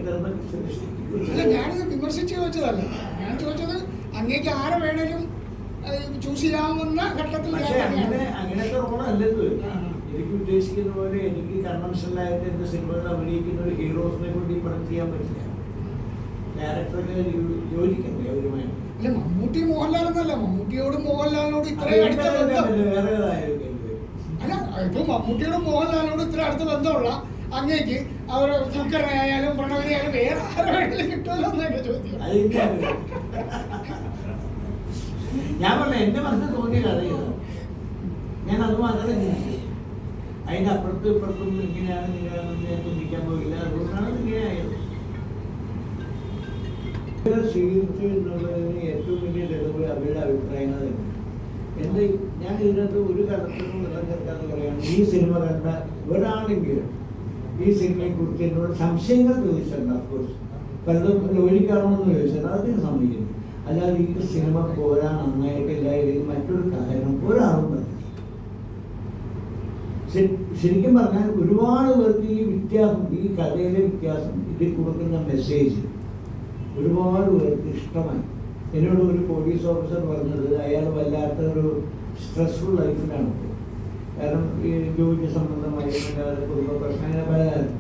അല്ല, ഞാനിത് വിമർശിച്ച് ചോദിച്ചതല്ല. ഞാൻ ചോദിച്ചത് അങ്ങേക്ക് ആരെ വേണേലും ചൂസ് ചെയ്യാവുന്ന ഘട്ടത്തിൽ. പക്ഷേ അങ്ങനത്തെ റോളല്ലല്ലോ എനിക്ക് ഉദ്ദേശിക്കുന്ന പോലെ. എനിക്ക് കൺവെൻഷനലായിട്ട് എൻ്റെ സിനിമകൾ അഭിനയിക്കുന്ന ഒരു ഹീറോസിനെ കൊണ്ട് ഈ പടം ചെയ്യാൻ പറ്റില്ല. ക്യാരക്ടറിനെ യോജിക്കണ്ടേ അവരുമായി. അല്ല, മമ്മൂട്ടി മോഹൻലാൽ എന്നല്ല, മമ്മൂട്ടിയോടും മോഹൻലാലിനോട് ഇത്രയും അടുത്ത ബന്ധം. വേറെ ഏതായാലും അല്ല, ഇപ്പൊ മമ്മൂട്ടിയോടും മോഹൻലാലിനോട് ഇത്ര അടുത്ത ബന്ധമുള്ള അങ്ങേക്ക് അവർ ദുൽഖറിനായാലും പ്രണവിനെയായാലും വേറെ ആരെ വേണമെങ്കിലും കിട്ടുമല്ലോ എന്നൊക്കെ ചോദ്യം. ഞാൻ പറഞ്ഞ എന്റെ മനസ്സിൽ തോന്നിയ കഥയാണ്. ഞാൻ അത് മാത്രമേ അതിന്റെ അപ്പുറത്തും ഇപ്പുറത്തും ഇങ്ങനെയാണ് ഇങ്ങനെയാണെന്ന് ഞാൻ ചിന്തിക്കാൻ പോയില്ല. അതുകൊണ്ടാണ് ഇങ്ങനെയായത്. സ്വീകരിച്ചു എന്നുള്ളതിന് ഏറ്റവും വലിയ തെളിവ് അവരുടെ അഭിപ്രായങ്ങൾ തന്നെ. എന്ത് ഞാൻ ഇതിനകത്ത് ഒരു കടത്തിനും വെള്ളം ചേർക്കാതെ പറയുകയാണ്. ഈ സിനിമ കണ്ട ഒരാളെങ്കിലും ഈ സിനിമയെ കുറിച്ച് എന്നോട് സംശയങ്ങൾ ചോദിച്ചിട്ടുണ്ട്. അഫ്കോഴ്സ് പലതും ലോജിക്കാണോന്ന് ചോദിച്ചിട്ടുണ്ട്. അതൊക്കെ സമ്മതിക്കുന്നു. അല്ലാതെ ഈ സിനിമ പോരാ, നന്നായിട്ടില്ല, ഇതിൽ മറ്റൊരു കാരണം ഒരാളും പറഞ്ഞു. ശരിക്കും പറഞ്ഞാൽ ഒരുപാട് പേർക്ക് ഈ വ്യത്യാസം, ഈ കഥയിലെ വ്യത്യാസം, ഇതിൽ കൊടുക്കുന്ന മെസ്സേജ് ഒരുപാട് പേർക്ക് ഇഷ്ടമായി. എന്നോട് ഒരു പോലീസ് ഓഫീസർ പറഞ്ഞത് അയാൾ വല്ലാത്ത ഒരു സ്ട്രെസ്ഫുൾ ലൈഫിലാണ്. കാരണം ഈ ജോലി സംബന്ധമായി കുടുംബ പ്രശ്നങ്ങൾ പല കാര്യം.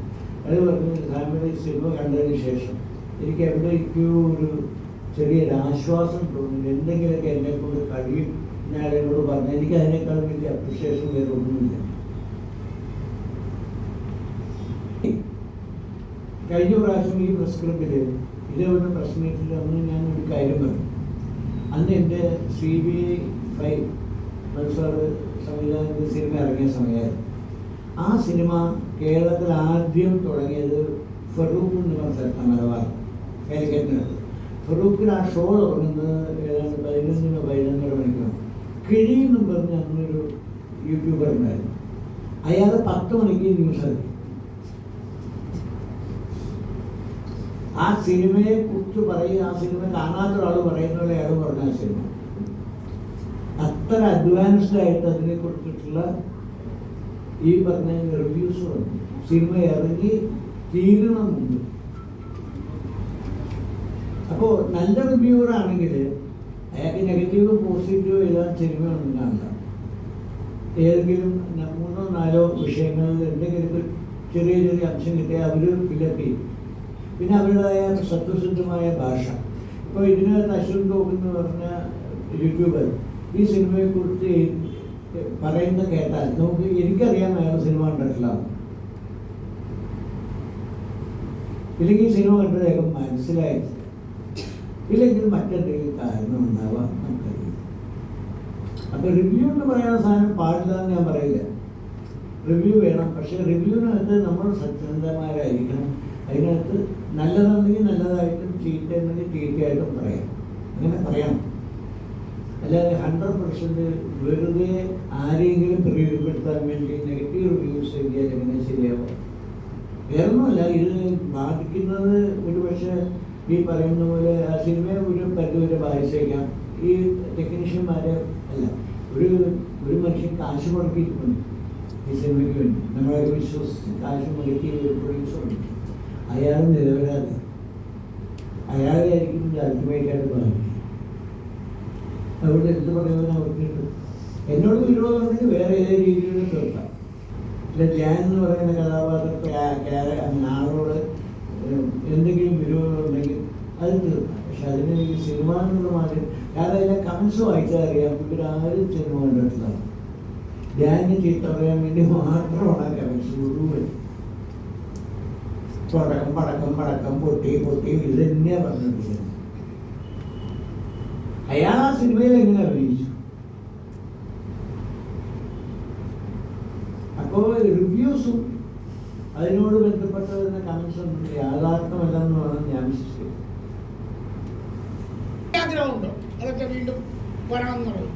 അത് പറഞ്ഞു, ഫാമിലി സിനിമ കണ്ടതിന് ശേഷം എനിക്ക് എവിടേക്കോ ഒരു ചെറിയൊരു ആശ്വാസം തോന്നുന്നു. എന്തെങ്കിലുമൊക്കെ എന്നെ കൊണ്ട് കഴിയും ഞാൻ എന്നോട് പറഞ്ഞു. എനിക്ക് അതിനേക്കാൾ വലിയ അപ്രിഷിയേഷൻ വേറെ ഒന്നുമില്ല. കഴിഞ്ഞ പ്രാവശ്യം ഈ പ്രസ് ക്ലബിൽ ഇതേപോലെ പ്രസ് മീറ്റിൽ അന്ന് ഞാൻ ഒരു കാര്യം പറഞ്ഞു. അന്ന് എൻ്റെ CBI 5 മനസ്സാട് സംവിധാനത്തിൽ സിനിമ ഇറങ്ങിയ സമയമായിരുന്നു. ആ സിനിമ കേരളത്തിൽ ആദ്യം തുടങ്ങിയത് ഫറൂഖ് എന്ന് പറഞ്ഞ സ്ഥലത്താണ്, മലബാർ കാലിക്കറ്റിനകത്ത്. ഫറൂഖിൽ ആ ഷോ തുടങ്ങുന്നത് ഏതാണ്ട് 11-11:30 മണിക്കാണ്. കിഴിയെന്നും പറഞ്ഞ് അന്നൊരു യൂട്യൂബർ ഉണ്ടായിരുന്നു. അയാൾ 10 മണിക്ക് ന്യൂസ് ഇറങ്ങി. ആ സിനിമയെ കുറിച്ച് പറയും, ആ സിനിമ കാണാത്ത ഒരാൾ പറയുന്ന പോലെ അയാൾ പറഞ്ഞ ആ സിനിമ അത്ര അഡ്വാൻസ്ഡ് ആയിട്ട് അതിനെ കുറിച്ചിട്ടുള്ള ഈ പറഞ്ഞ റിവ്യൂസ് വന്നു. സിനിമ ഇറങ്ങി തീരുന്നുണ്ട്. അപ്പോൾ നല്ല റിവ്യൂവർ ആണെങ്കിൽ അയാൾക്ക് നെഗറ്റീവും പോസിറ്റീവും എല്ലാം സിനിമയൊന്നും കാണില്ല. ഏതെങ്കിലും 3-4 വിഷയങ്ങളിൽ എന്തെങ്കിലും ചെറിയ ചെറിയ അംശം കിട്ടിയാൽ അവർ ഫില്ലപ്പ് ചെയ്യും. പിന്നെ അവരുടേതായ സത്വസിദ്ധമായ ഭാഷ. ഇപ്പോൾ ഇതിനകത്ത് അശ്വന്ത് ഗോപി എന്ന് പറഞ്ഞ യൂട്യൂബർ ഈ സിനിമയെക്കുറിച്ച് പറയുന്നത് കേട്ടാൽ നമുക്ക് എനിക്കറിയാം അയാൾ സിനിമ കണ്ടിട്ടില്ല, ഇല്ലെങ്കിൽ സിനിമ കണ്ടതേക്കും മനസ്സിലായിട്ടില്ല, ഇല്ലെങ്കിൽ മറ്റെന്തെങ്കിലും കാരണം ഉണ്ടാവാം നമുക്കറിയാം. അപ്പോൾ റിവ്യൂ എന്ന് പറയുന്ന സാധനം പാടില്ല എന്ന് ഞാൻ പറയില്ല. റിവ്യൂ വേണം, പക്ഷേ റിവ്യൂവിനകത്ത് നമ്മൾ സത്യസന്ധമാരായിരിക്കണം. അതിനകത്ത് നല്ലതാണെങ്കിൽ നല്ലതായിട്ടും ചീത്തയാണെങ്കിൽ ചീത്തയായിട്ടും പറയാം, അങ്ങനെ പറയണം. അല്ലാതെ 100% വെറുതെ ആരെങ്കിലും പ്രീതിപ്പെടുത്താൻ വേണ്ടി നെഗറ്റീവ് റിവ്യൂസ് എഴുതിയാൽ എങ്ങനെ ശരിയാവും? വേറൊന്നുമല്ല, ഇത് ബാധിക്കുന്നത് ഒരു പക്ഷേ ഈ പറയുന്ന പോലെ ആ സിനിമയെ ഒരു പരിധിവരെ ബാധിച്ചേക്കാം. ഈ ടെക്നീഷ്യന്മാരെ അല്ല, ഒരു മനുഷ്യൻ കാശ് മുടക്കിയിട്ടുണ്ട് ഈ സിനിമയ്ക്ക് വേണ്ടി, നമ്മളൊക്കെ വിശ്വസിച്ച് കാശ് മുടക്കി ഒരു പ്രൊഡ്യൂസറുണ്ട്, അയാൾ നിരപരാധി, അയാളെ ആയിരിക്കും ഇത് അൾട്ടിമേറ്റായിട്ട് ബാധിക്കും. അതുകൊണ്ട് എന്ത് പറയുന്നത് അവർക്ക് എന്നോട് വിരോധമുണ്ടെങ്കിൽ വേറെ ഏത് രീതിയിലും തീർക്കാം. അല്ല, ധ്യാൻ എന്ന് പറയുന്ന കഥാപാത്രത്തെ ആളോട് എന്തെങ്കിലും വിരോധം ഉണ്ടെങ്കിൽ അത് തീർക്കാം. പക്ഷെ അതിന് ഈ സിനിമ എന്നുള്ള മാതിരി, കാരണം അതിലെ കമൻസ് വായിച്ചാൽ അറിയാം ഇവരാരും സിനിമ കണ്ടിട്ടുള്ളതാണ്. ധ്യാനിന് ചീത്ത പറയാൻ വേണ്ടി മാത്രമാണ് ആ കമൻസ് മുഴുവൻ. പടക്കം പടക്കം പടക്കം പൊട്ടി പൊട്ടി ഇത് തന്നെയാണ് പറഞ്ഞിട്ടുള്ളത്. അയാൾ ആ സിനിമയിൽ എങ്ങനെ അഭിനയിച്ചു? അപ്പോൾ റിവ്യൂസും അതിനോട് ബന്ധപ്പെട്ട തന്നെ കമൻസും യാഥാർത്ഥ്യമല്ലെന്ന് വേണം ഞാൻ വിശ്വസിക്കുന്നത്. ആഗ്രഹമുണ്ടോ അതൊക്കെ വീണ്ടും വരണം എന്നുള്ളത്?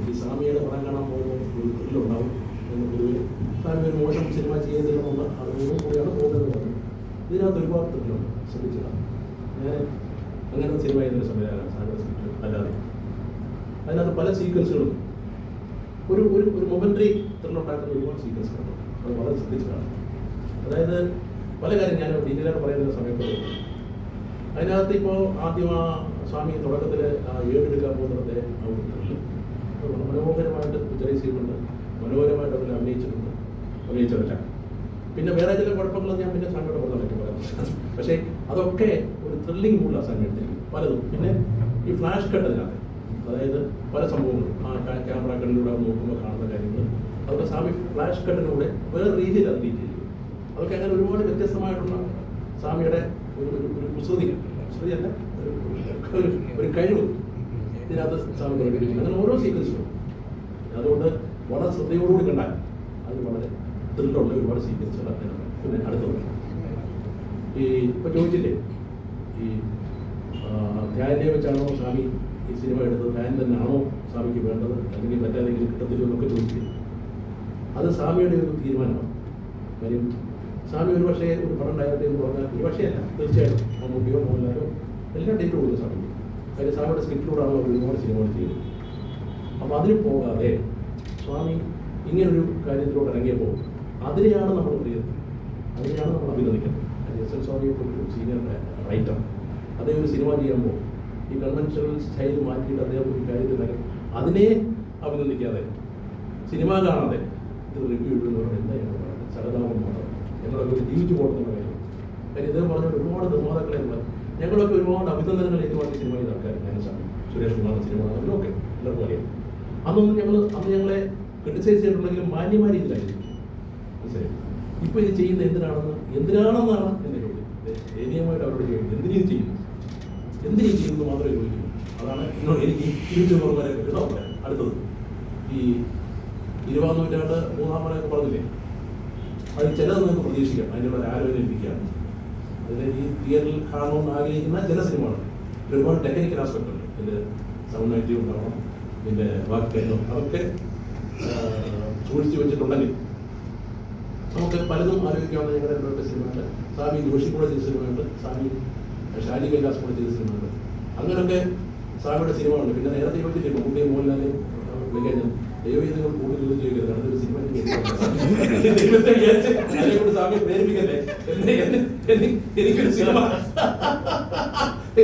ഈ സ്വാമിയുടെ പടം കാണാൻ പോകുമ്പോൾ ഒരു ത്രില്ലുണ്ടാവും എന്ന് പൊതുവെ സ്വാമി ഒരു മോശം സിനിമ ചെയ്യുന്നതിനുള്ള അറിവും കൂടിയാണ് പോകുന്നത് പറഞ്ഞു. ഇതിനകത്ത് ഒരുപാട് ത്രില്ലുണ്ട്, ശ്രദ്ധിച്ചതാണ്. ഞാൻ അങ്ങനത്തെ സിനിമ ചെയ്യുന്നൊരു സംവിധാനമാണ് സ്വാമിയുടെ സ്ക്രിപ്റ്റ്. അല്ലാതെ അതിനകത്ത് പല സീക്വൻസുകളും ഒരു ഒരു ഒരു മൊമെൻ്ററി ത്രില്ലുണ്ടാക്കുന്ന ഒരുപാട് സീക്വൻസുകളുണ്ട്. അത് വളരെ ശ്രദ്ധിച്ചതാണ്. അതായത് പല കാര്യം ഞാൻ ഡീറ്റെയിലായിട്ട് പറയുന്ന സമയത്ത് അതിനകത്ത് ഇപ്പോൾ ആദ്യം ആ സ്വാമി തുടക്കത്തിൽ ആ ഏടെടുക്കാൻ പോകുന്നതിൻ്റെ ആ ഒരു ത്രില്ല് മനോഹരമായിട്ട് ഉച്ചറൈസ് ചെയ്തിട്ടുണ്ട്, മനോഹരമായിട്ട് അതിൽ അഭിനയിച്ചവരല്ല. പിന്നെ വേറെ ചില കുഴപ്പങ്ങളൊന്നും ഞാൻ പിന്നെ സ്വാമിയോട് പറയാം. പക്ഷേ അതൊക്കെ ഒരു ത്രില്ലിംഗ് മൂഡിലാണ് സ്വാമി എടുത്തിരിക്കുന്നത് പലതും. പിന്നെ ഈ ഫ്ലാഷ് കട്ട് അതിനകത്ത്, അതായത് പല സംഭവങ്ങളും ആ ക്യാമറ കണ്ണിലൂടെ നോക്കുമ്പോൾ കാണുന്ന കാര്യങ്ങൾ അതൊക്കെ സ്വാമി ഫ്ലാഷ് കട്ടിലൂടെ വേറെ രീതിയിൽ അത് ഡീറ്റ് ചെയ്തു. അതൊക്കെ അങ്ങനെ ഒരുപാട് വ്യത്യസ്തമായിട്ടുള്ള സ്വാമിയുടെ ഒരു ഒരു കുസൃതിയല്ല ഒരു കഴിവ് ഇതിനകത്ത് സ്വാമി പ്രകടിപ്പിക്കും. അങ്ങനെ ഓരോ സീക്വൻസും അതുകൊണ്ട് വളരെ ശ്രദ്ധയോടുകൂടി കണ്ടാൽ അത് വളരെ ത്രില്ലുള്ള ഒരുപാട് സീക്വൻസുകൾ അതിനുണ്ട്. പിന്നെ അടുത്തത് ഈ ഇപ്പോൾ ചോദിച്ചില്ലേ ഈ ധ്യാനെ വെച്ചാണോ സ്വാമി ഈ സിനിമ എടുത്തത്, ധ്യാൻ തന്നെയാണോ സ്വാമിക്ക് വേണ്ടത്, അല്ലെങ്കിൽ മറ്റേതെങ്കിലും കിട്ടത്തില്ലോ എന്നൊക്കെ ചോദിച്ചില്ലേ? അത് സ്വാമിയുടെ ഒരു തീരുമാനമാണ്. കാര്യം സ്വാമി ഒരു പക്ഷേ ഒരു പടം ഡയറക്റ്റ് എന്ന് പറഞ്ഞാൽ ഒരു പക്ഷേ അല്ല, തീർച്ചയായിട്ടും മമ്മൂട്ടിയോ മോഹൻലാലോ എല്ലാം ഡേറ്റ് കൊടുക്കും സ്വാമിക്ക്. കാര്യം സ്വാമിയുടെ സ്ക്രിപ്റ്റിലൂടെയാണ് അവർ ഒരുപാട് സിനിമകൾ ചെയ്യുന്നത്. അപ്പോൾ അതിന് പോകാതെ സ്വാമി ഇങ്ങനൊരു കാര്യത്തിലൂടെ ഇറങ്ങിയപ്പോൾ അതിനെയാണ് നമ്മൾ പ്രിയത്, അതിനെയാണ് നമ്മൾ അഭിനന്ദിക്കുന്നത്. എസ് എൽ സ്വാമിയെ കുറിച്ച് സീനിയർ റൈറ്റർ അതേ ഒരു സിനിമ ചെയ്യുമ്പോൾ ഈ കൺവെൻഷണൽ സ്റ്റൈൽ മാറ്റിയിട്ട് അദ്ദേഹം ഒരു കാര്യത്തിൽ അതിനെ അഭിനന്ദിക്കാതെ സിനിമ കാണാതെ ഇത് റിവ്യൂ ഇടുന്നവരോട് എന്തായാലും സഹതാപം മാത്രം ഞങ്ങളൊക്കെ ഒരു ജീവിച്ചു പോകുന്ന കാര്യം. കാര്യം ഇദ്ദേഹം പറഞ്ഞ ഒരുപാട് നിർമ്മാതാക്കളെ ഞങ്ങളൊക്കെ ഒരുപാട് അഭിനന്ദനങ്ങൾ ഏറ്റുവാങ്ങിയ സിനിമ ചെയ്ത ആൾക്കാർ. ഞാൻ സുരേഷ് കുമാറിൻ്റെ സിനിമ അതിലൊക്കെ എല്ലാവർക്കും അറിയാം. അന്ന് ഞങ്ങളെ ക്രിട്ടിസൈസ് ചെയ്തിട്ടുണ്ടെങ്കിലും മാന്യമായ രീതിയിലായിരിക്കും. മനസ്സിലായി? ഇപ്പോൾ ഇത് ചെയ്യുന്നത് എന്തിനാണെന്നാണ് എൻ്റെ ചോദ്യം. ദയനീയമായിട്ട് അവരോട് ചോദിക്കുന്നത് എന്തിനീ ചെയ്യുന്നത് മാത്രമേ ചോദിക്കൂ. അതാണ് എന്നോട് എനിക്ക് തിരിച്ചു പറഞ്ഞാൽ കേട്ടോ. അടുത്തത് ഈ 20-ാം നൂറ്റാണ്ട് 3-ാം പറയൊക്കെ പറഞ്ഞില്ലേ, അത് ചിലത് നിങ്ങൾക്ക് പ്രതീക്ഷിക്കാം. അതിനുള്ള ഒരു ആലോചന ഇരിക്കുകയാണ്. അതിൽ ഈ തിയേറ്ററിൽ കാണണമെന്ന് ആഗ്രഹിക്കുന്ന ചില സിനിമകൾ ഒരുപാട് ടെക്നിക്കൽ ആസ്പെക്ട് ഉണ്ട്. ഇതിൻ്റെ സൗണ്ട് ആക്റ്റീവ് ഉണ്ടാവണം, ഇതിൻ്റെ ബാക്കി കാര്യങ്ങളും അതൊക്കെ സൂക്ഷിച്ച് വെച്ചിട്ടുണ്ടെങ്കിൽ നമുക്ക് പലതും ആലോചിക്കാവുന്ന ഞങ്ങളുടെ രണ്ടു സിനിമയുണ്ട്. സ്വാമി ജോഷി കൂടെ ചെയ്ത സിനിമയുണ്ട്, സ്വാമി ഷാജി കൈലാസ് കൂടെ ചെയ്ത സിനിമയുണ്ട്. അങ്ങനെയൊക്കെ സ്വാമിയുടെ സിനിമകളുണ്ട്. പിന്നെ നേരത്തെ ചോദിച്ചില്ലേ മമ്മൂട്ടിയെ മോഹൻലാലിനെ വിളിക്കാൻ ഞാൻ ദൈവം നിങ്ങൾ കൂടുതൽ ചോദിക്കരുത്. അടുത്തൊരു സിനിമ സ്വാമി പ്രേരിപ്പിക്കല്ലേ, എനിക്കൊരു സിനിമ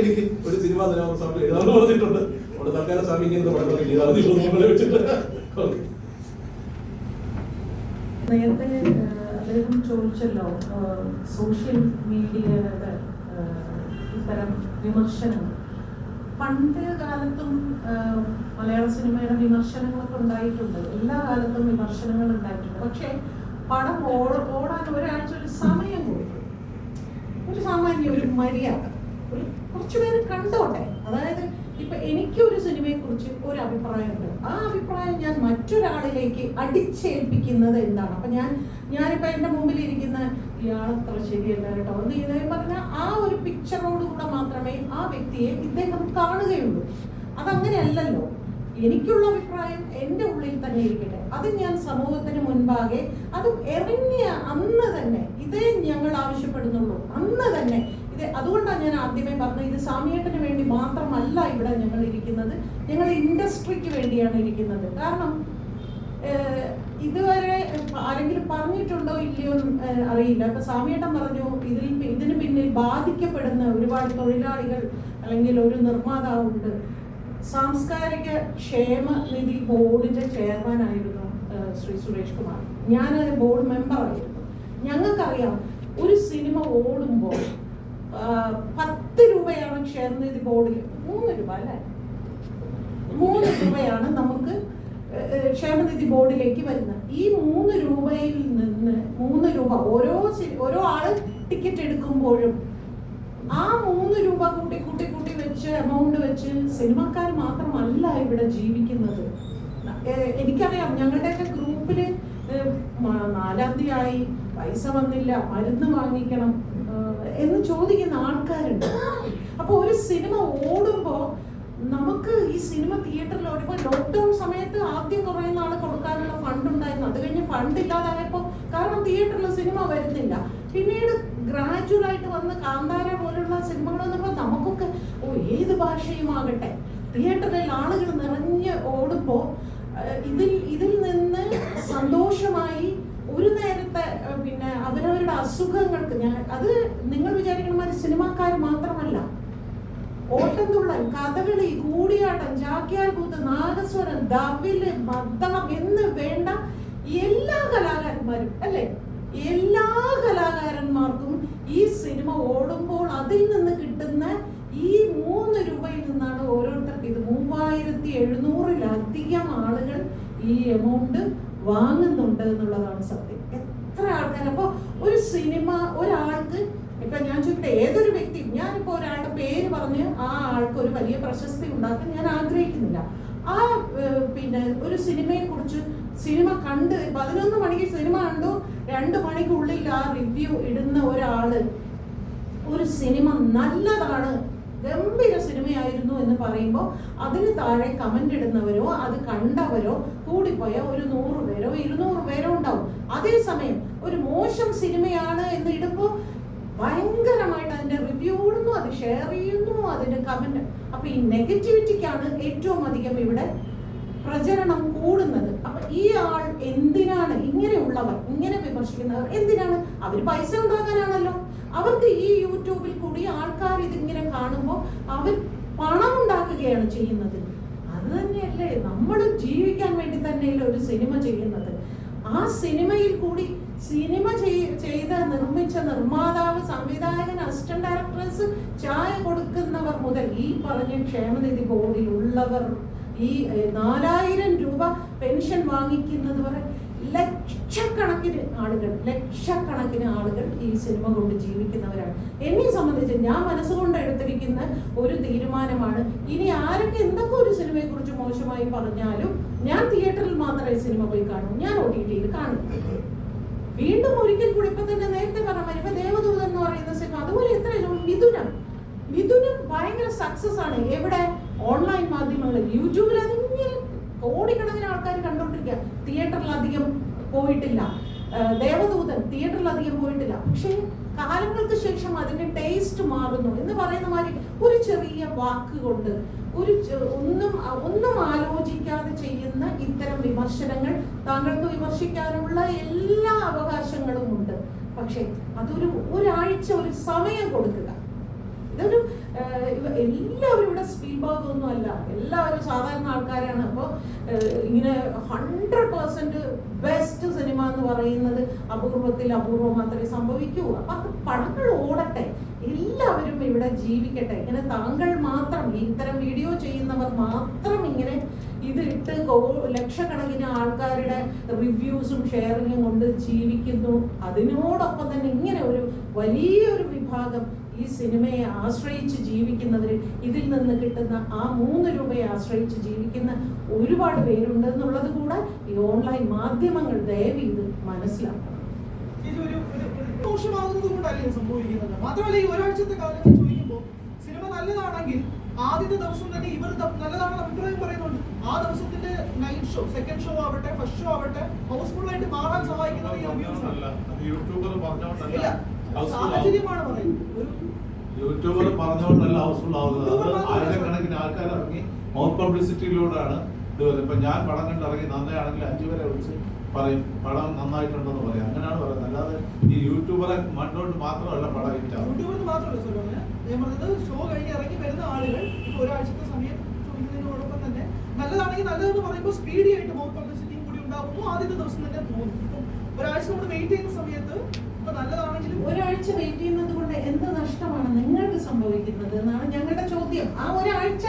എനിക്ക് ഒരു സിനിമ തരാമെന്ന് സ്വാമി എഴുതാമെന്ന് പറഞ്ഞിട്ടുണ്ട്. അവിടെ തൽക്കാലം സ്വാമി ഇങ്ങനത്തെ പടങ്ങളൊക്കെ ചെയ്താൽ വെച്ചിട്ട് നേരത്തെ അദ്ദേഹം ചോദിച്ചല്ലോ സോഷ്യൽ മീഡിയയുടെ ഇത്തരം വിമർശനങ്ങൾ. പണ്ട് കാലത്തും മലയാള സിനിമയുടെ വിമർശനങ്ങളൊക്കെ ഉണ്ടായിട്ടുണ്ട്, എല്ലാ കാലത്തും വിമർശനങ്ങൾ ഉണ്ടായിട്ടുണ്ട്. പക്ഷേ പടം ഓടാൻ ഒരാഴ്ച ഒരു സമയം കൊടുക്കും, ഒരു സാമാന്യ ഒരു മര്യാദ, ഒരു കുറച്ചുപേര് കണ്ടോട്ടെ. അതായത് ഇപ്പൊ എനിക്കൊരു സിനിമയെ കുറിച്ച് ഒരു അഭിപ്രായമുണ്ട്, ആ അഭിപ്രായം ഞാൻ മറ്റൊരാളിലേക്ക് അടിച്ചേൽപ്പിക്കുന്നത് എന്താണ്? അപ്പൊ ഞാനിപ്പോ എന്റെ മുമ്പിൽ ഇരിക്കുന്ന ഇയാളത്ര ശരിയല്ല കേട്ടോ എന്ന് ഇതേ പറഞ്ഞാൽ ആ ഒരു പിക്ചറോടുകൂടെ മാത്രമേ ആ വ്യക്തിയെ ഇദ്ദേഹം കാണുകയുള്ളൂ. അതങ്ങനെയല്ലല്ലോ. എനിക്കുള്ള അഭിപ്രായം എൻ്റെ ഉള്ളിൽ തന്നെ ഇരിക്കട്ടെ, അത് ഞാൻ സമൂഹത്തിന് മുൻപാകെ അത് ഇറങ്ങിയ അന്ന് തന്നെ ഇതേ ഞങ്ങൾ ആവശ്യപ്പെടുന്നുള്ളൂ, അന്ന് തന്നെ ഇത്. അതുകൊണ്ടാണ് ഞാൻ ആദ്യമേ പറഞ്ഞത്, ഇത് സാമിയേട്ടന് വേണ്ടി മാത്രമല്ല ഇവിടെ ഞങ്ങൾ ഇരിക്കുന്നത്, ഞങ്ങൾ ഇൻഡസ്ട്രിക്ക് വേണ്ടിയാണ് ഇരിക്കുന്നത്. കാരണം ഇതുവരെ ആരെങ്കിലും പറഞ്ഞിട്ടുണ്ടോ ഇല്ലയോ അറിയില്ല. ഇപ്പൊ സാമിയേട്ടൻ പറഞ്ഞു ഇതിന് പിന്നിൽ ബാധിക്കപ്പെടുന്ന ഒരുപാട് തൊഴിലാളികൾ അല്ലെങ്കിൽ ഒരു നിർമ്മാതാവുണ്ട്. സാംസ്കാരിക ക്ഷേമനിധി ബോർഡിന്റെ ചെയർമാനായിരുന്നു ശ്രീ സുരേഷ് കുമാർ. ഞാനൊരു ബോർഡ് മെമ്പറായിരുന്നു. ഞങ്ങൾക്കറിയാം ഒരു സിനിമ ഓടുമ്പോൾ 10 രൂപയാണ് ക്ഷേമനിധി ബോർഡിൽ, 3 രൂപ അല്ലേ, 3 രൂപയാണ് നമുക്ക് ക്ഷേമനിധി ബോർഡിലേക്ക് വരുന്നത്. ഈ 3 രൂപയിൽ നിന്ന് 3 രൂപ ഓരോ ആള് ടിക്കറ്റ് എടുക്കുമ്പോഴും ആ 3 രൂപ കൂട്ടി വെച്ച് എമൗണ്ട് വെച്ച് സിനിമക്കാർ മാത്രമല്ല ഇവിടെ ജീവിക്കുന്നത്. എനിക്കറിയാം ഞങ്ങളുടെയൊക്കെ ഗ്രൂപ്പില് 4-ാം തീയതി പൈസ വന്നില്ല, മരുന്ന് വാങ്ങിക്കണം എന്ന് ചോദിക്കുന്ന ആൾക്കാരുണ്ട്. അപ്പൊ ഒരു സിനിമ ഓടുമ്പോ നമുക്ക് ഈ സിനിമ തിയേറ്ററിൽ ഓടുമ്പോ ലോക്ക്ഡൌൺ സമയത്ത് ആദ്യം കുറേ നാൾ കൊടുക്കാനുള്ള ഫണ്ട് ഉണ്ടായിരുന്നു. അത് കഴിഞ്ഞ് ഫണ്ട് ഇല്ലാതായപ്പോ, കാരണം തിയേറ്ററിൽ സിനിമ വരുന്നില്ല. പിന്നീട് ഗ്രാജുവൽ ആയിട്ട് വന്ന് കാന്താര പോലുള്ള സിനിമകൾ വന്നപ്പോൾ നമുക്കൊക്കെ ഏത് ഭാഷയുമാകട്ടെ തിയേറ്ററിൽ ആളുകൾ നിറഞ്ഞ് ഓടുമ്പോൾ ഇതിൽ നിന്ന് സന്തോഷമായി ഒരു നേരത്തെ പിന്നെ അവരവരുടെ അസുഖങ്ങൾക്ക് അത് നിങ്ങൾ വിചാരിക്കണമാതിരി സിനിമാക്കാർ മാത്രമല്ല, ഓട്ടംതുള്ളൽ, കഥകളി, കൂടിയാട്ടം, ചാക്യാർ കൂത്ത്, നാഗസ്വരം, ദവില്, മദ്ദളം എന്ന് വേണ്ട എല്ലാ കലാകാരന്മാരും അല്ലെ, എല്ലാ കലാകാരന്മാർക്കും ഈ സിനിമ ഓടുമ്പോൾ അതിൽ നിന്ന് കിട്ടുന്ന ഈ 3 രൂപയിൽ നിന്നാണ് ഓരോരുത്തർക്ക് ഇത് 3700-ലധികം ആളുകൾ ഈ എമൗണ്ട് വാങ്ങുന്നുണ്ട് എന്നുള്ളതാണ് സത്യം. എത്ര ആൾക്കാർ. അപ്പൊ ഒരു സിനിമ ഒരാൾക്ക് ഇപ്പൊ ഞാൻ ചോദിക്കട്ടെ, ഏതൊരു വ്യക്തി, ഞാനിപ്പോ ഒരാളുടെ പേര് പറഞ്ഞ് ആ ആൾക്ക് ഒരു വലിയ പ്രശസ്തി ഉണ്ടാക്കാൻ ഞാൻ ആഗ്രഹിക്കുന്നില്ല. ആ പിന്നെ ഒരു സിനിമയെ കുറിച്ച് സിനിമ കണ്ട് 11 മണിക്ക് സിനിമ കണ്ടു, 2 മണിക്കുള്ളിൽ ആ റിവ്യൂ ഇടുന്ന ഒരാള് ഒരു സിനിമ നല്ലതാണ്, ഗംഭീര സിനിമയായിരുന്നു എന്ന് പറയുമ്പോൾ അതിന് താഴെ കമന്റ് ഇടുന്നവരോ അത് കണ്ടവരോ കൂടിപ്പോയ ഒരു 100 പേരോ 200 പേരോ ഉണ്ടാവും. അതേസമയം ഒരു മോശം സിനിമയാണ് എന്ന് ഇടുമ്പോൾ ഭയങ്കരമായിട്ട് അതിന്റെ റിവ്യൂ ഇടുന്നു, അത് ഷെയർ ചെയ്യുന്നു, അതിന്റെ കമന്റ്. അപ്പൊ ഈ നെഗറ്റിവിറ്റിക്കാണ് ഏറ്റവും അധികം ഇവിടെ പ്രചരണം കൂടുന്നത്. അപ്പൊ ഈ ആൾ എന്തിനാണ് ഇങ്ങനെയുള്ളവർ, ഇങ്ങനെ വിമർശിക്കുന്നവർ എന്തിനാണ്? അവർ പൈസ ഉണ്ടാക്കാനാണല്ലോ. അവർക്ക് ഈ യൂട്യൂബിൽ കൂടി ആൾക്കാർ ഇതിങ്ങനെ കാണുമ്പോൾ അവർ പണം ഉണ്ടാക്കുകയാണ് ചെയ്യുന്നത്. അത് തന്നെയല്ലേ നമ്മളും ജീവിക്കാൻ വേണ്ടി തന്നെയല്ലേ ഒരു സിനിമ ചെയ്യുന്നത്. ആ സിനിമയിൽ കൂടി സിനിമ ചെയ്ത് നിർമ്മിച്ച നിർമ്മാതാവ്, സംവിധായകൻ, അസിസ്റ്റന്റ് ഡയറക്ടേഴ്സ്, ചായ കൊടുക്കുന്നവർ മുതൽ ഈ പറഞ്ഞ ക്ഷേമനിധി ബോർഡിൽ ഉള്ളവർ, ഈ 4000 രൂപ പെൻഷൻ വാങ്ങിക്കുന്നത് വരെ ലക്ഷക്കണക്കിന് ആളുകൾ ഈ സിനിമ കൊണ്ട് ജീവിക്കുന്നവരാണ്. എന്നെ സംബന്ധിച്ച് ഞാൻ മനസ്സുകൊണ്ട് എടുത്തിരിക്കുന്ന ഒരു തീരുമാനമാണ്, ഇനി ആരൊക്കെ എന്തൊക്കെ ഒരു സിനിമയെ കുറിച്ച് മോശമായി പറഞ്ഞാലും ഞാൻ തിയേറ്ററിൽ മാത്രമേ സിനിമ പോയി കാണൂ, ഞാൻ OTT-യിൽ കാണും. വീണ്ടും ഒരിക്കൽ കൂടി ഇപ്പൊ തന്നെ നേരത്തെ പറഞ്ഞ ഇപ്പൊ ദേവദൂതൻ എന്ന് പറയുന്ന സിനിമ, അതുപോലെ എത്ര മിഥുനം ഭയങ്കര സക്സസ് ആണ്. എവിടെ? ഓൺലൈൻ മാധ്യമങ്ങളിൽ, യൂട്യൂബിൽ അതിങ്ങനെ കോടിക്കണക്കിന് ആൾക്കാർ കണ്ടോണ്ടിരിക്കുക. തിയേറ്ററിൽ അധികം പോയിട്ടില്ല. ദേവദൂതൻ തിയേറ്ററിൽ അധികം പോയിട്ടില്ല. പക്ഷേ കാലങ്ങൾക്ക് ശേഷം അതിന്റെ ടേസ്റ്റ് മാറുന്നു എന്ന് പറയുന്ന മാതിരി ഒരു ചെറിയ വാക്കുകൊണ്ട് ഒന്നും ആലോചിക്കാതെ ചെയ്യുന്ന ഇത്തരം വിമർശനങ്ങൾ, താങ്കൾക്ക് വിമർശിക്കാനുള്ള എല്ലാ അവകാശങ്ങളും ഉണ്ട്. പക്ഷെ ഒരാഴ്ച ഒരു സമയം കൊടുക്കുക. ഇതൊരു എല്ലാവരും ഇവിടെ സ്പീൽബർഗ് ഒന്നും അല്ല, എല്ലാവരും സാധാരണ ആൾക്കാരാണ്. അപ്പോൾ ഇങ്ങനെ 100% ബെസ്റ്റ് സിനിമ എന്ന് പറയുന്നത് അപൂർവത്തിൽ അപൂർവം മാത്രമേ സംഭവിക്കൂ. അപ്പൊ അത് പടങ്ങൾ ഓടട്ടെ, എല്ലാവരും ഇവിടെ ജീവിക്കട്ടെ. ഇങ്ങനെ താങ്കൾ മാത്രം, ഇത്തരം വീഡിയോ ചെയ്യുന്നവർ മാത്രം ഇങ്ങനെ ഇത് ഇട്ട് ലക്ഷക്കണക്കിന് ആൾക്കാരുടെ റിവ്യൂസും ഷെയറിങ്ങും കൊണ്ട് ജീവിക്കുന്നു. അതിനോടൊപ്പം തന്നെ ഇങ്ങനെ ഒരു വലിയൊരു വിഭാഗം ഈ സിനിമയെ ആശ്രയിച്ച് ജീവിക്കുന്നവർ, ഇതിൽ നിന്ന് കിട്ടുന്ന ആ 3 രൂപയെ ആശ്രയിച്ച് ജീവിക്കുന്ന ഒരുപാട് പേരുണ്ട് എന്നുള്ളത് കൂടെ ഈ ഓൺലൈൻ മാധ്യമങ്ങൾ ദയവ് ഇത് മനസ്സിലാക്കണം. ഇതൊരു ദോഷമാകുന്നത് കൊണ്ടല്ലേ സംഭവിക്കുന്നത്. മാത്രമല്ല, ഈ ഒരാഴ്ചത്തെ കാലങ്ങൾ ചോദിക്കുമ്പോൾ സിനിമ നല്ലതാണെങ്കിൽ ആദ്യത്തെ ദിവസം തന്നെ ഇവർ നല്ലതാണെന്ന് അഭിപ്രായം പറയുന്നുണ്ട്. ആ ദിവസത്തിന്റെ നൈറ്റ് ഷോ, സെക്കൻഡ് ഷോ ആവട്ടെ, ഫസ്റ്റ് ഷോ ആവട്ടെ, ഹൗസ്ഫുൾ ആയിട്ട് മാറാൻ സഹായിക്കുന്നത് ഈ റിവ്യൂസ് ആണ്. യൂട്യൂബർ പറഞ്ഞോണ്ടല്ല, സാഹചര്യമാണ് പറയുന്നത്. യൂട്യൂബർ പറഞ്ഞുകൊണ്ടല്ല ഹൗസ്ഫുൾ ആവുന്നത്. അത് ആയിരക്കണക്കിന് ആൾക്കാർ ഇറങ്ങി മൗത്ത് പബ്ലിസിറ്റിയിലൂടെയാണ് ഇത് വരുന്നത്. ഇപ്പൊ ഞാൻ പടം കണ്ടിറങ്ങി നന്നാണെങ്കിൽ 5 പേരെ വിളിച്ച് പറയും പടം നന്നായിട്ടുണ്ടെന്ന് പറയാം. അങ്ങനെയാണ് പറയുന്നത്. അല്ലാതെ ഈ യൂട്യൂബറെ മണ്ടോണ്ട് മാത്രമല്ല പടം ഹിറ്റാവും. യൂട്യൂബറിന് മാത്രമല്ല സാർ ഞാൻ പറഞ്ഞത്, ഷോ കഴിഞ്ഞ് ഇറങ്ങി വരുന്ന ആളുകൾ ഇപ്പൊ ഒരാഴ്ചത്തെ സമയം ചോദിക്കുന്നതിനോടൊപ്പം തന്നെ നല്ലതാണെങ്കിൽ നല്ലതെന്ന് പറയുമ്പോൾ സ്പീഡി ആയിട്ട് മൗത്ത് പബ്ലിസിറ്റിയും കൂടി ഉണ്ടാകുന്നു. ആദ്യത്തെ ദിവസം തന്നെ തോന്നും. ഇപ്പം ഒരാഴ്ച നമ്മൾ വെയിറ്റ് ചെയ്യുന്ന സമയത്ത് ഇപ്പൊ നല്ലതാണെങ്കിലും ഒരാഴ്ച വെയിറ്റ് ചെയ്യുന്നത് കൊണ്ട് എന്ത് നഷ്ടമാണ് നിങ്ങൾക്ക് സംഭവിക്കുന്നത് എന്നാണ് ഞങ്ങളുടെ ചോദ്യം. ആ ഒരാഴ്ച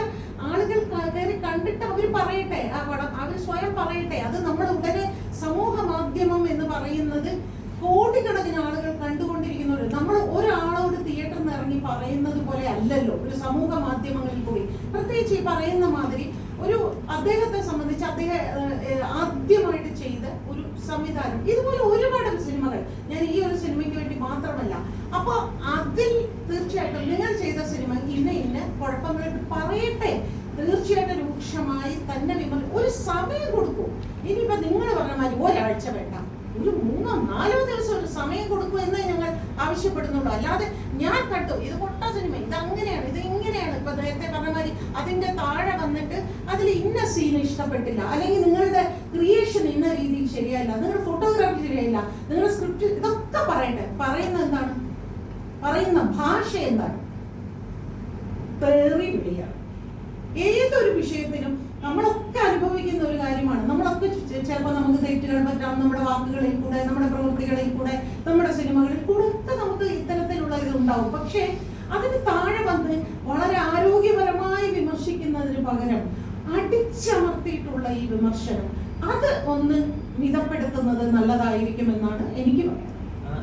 ആളുകൾ കയറി കണ്ടിട്ട് അവർ പറയട്ടെ, ആ പടം അവർ സ്വയം പറയട്ടെ. അത് നമ്മൾ ഉടനെ സമൂഹ മാധ്യമം എന്ന് പറയുന്നത് കോടിക്കണക്കിന് ആളുകൾ കണ്ടുകൊണ്ടിരിക്കുന്നവർ, നമ്മൾ ഒരാളോട് തിയേറ്ററിൽ നിന്ന് ഇറങ്ങി പറയുന്നത് പോലെ അല്ലല്ലോ ഒരു സമൂഹ മാധ്യമങ്ങളിൽ കൂടി. പ്രത്യേകിച്ച് ഈ പറയുന്ന മാതിരി ഒരു അദ്ദേഹത്തെ സംബന്ധിച്ച് അദ്ദേഹം ആദ്യമായിട്ട് ചെയ്ത ഒരു സംവിധാനം, ഇതുപോലെ ഒരുപാട് സിനിമകൾ, ഞാൻ ഈ ഒരു സിനിമയ്ക്ക് വേണ്ടി മാത്രമല്ല. അപ്പൊ അതിൽ തീർച്ചയായിട്ടും നിങ്ങൾ ചെയ്ത സിനിമ ഇന്ന കുഴപ്പങ്ങൾ പറയട്ടെ, തീർച്ചയായിട്ടും രൂക്ഷമായി തന്നെ ഒരു സമയം കൊടുക്കൂ. ഇനിയിപ്പോ നിങ്ങൾ പറഞ്ഞ മാതിരി ഒരാഴ്ച വേണ്ട, ഒരു 3-4 ദിവസം ഒരു സമയം കൊടുക്കൂ എന്ന് ഞങ്ങൾ ആവശ്യപ്പെടുന്നുള്ളൂ. അല്ലാതെ ഞാൻ കണ്ടു ഇത് പൊട്ട സിനിമ, ഇത് അങ്ങനെയാണ്, ഇത് ഇങ്ങനെയാണ്, ഇപ്പൊ നേരത്തെ പറഞ്ഞ മാതിരി അതിന്റെ താഴെ വന്നിട്ട് അതിൽ ഇന്ന സീൻ ഇഷ്ടപ്പെട്ടില്ല, അല്ലെങ്കിൽ നിങ്ങളുടെ ക്രിയേഷൻ ഇന്ന രീതിയിൽ ശരിയല്ല, നിങ്ങളുടെ ഫോട്ടോഗ്രാഫി ശരിയല്ല, നിങ്ങളുടെ സ്ക്രിപ്റ്റ്, ഇതൊക്കെ പറയട്ടെ. പറയുന്നത് എന്താണ്? പറയുന്ന ഭാഷ എന്താണ്? തെറി വിളിയാണ്. ഏതൊരു വിഷയത്തിനും നമ്മളൊക്കെ അനുഭവിക്കുന്ന ഒരു കാര്യമാണ്. നമ്മളൊക്കെ ചിലപ്പോൾ നമുക്ക് തെറ്റുകൾ പറ്റാം, നമ്മുടെ വാക്കുകളിൽ കൂടെ, നമ്മുടെ പ്രവൃത്തികളിൽ കൂടെ, നമ്മുടെ സിനിമകളിൽ കൂടെ ഒക്കെ നമുക്ക് ഇത്തരത്തിലുള്ള ഇത് ഉണ്ടാവും. പക്ഷേ അതിന് താഴെ വന്ന് വളരെ ആരോഗ്യപരമായി വിമർശിക്കുന്നതിന് പകരം അടിച്ചമർത്തിയിട്ടുള്ള ഈ വിമർശനം, അത് ഒന്ന് മിതപ്പെടുത്തുന്നത് നല്ലതായിരിക്കുമെന്നാണ് എനിക്ക് പറയാം.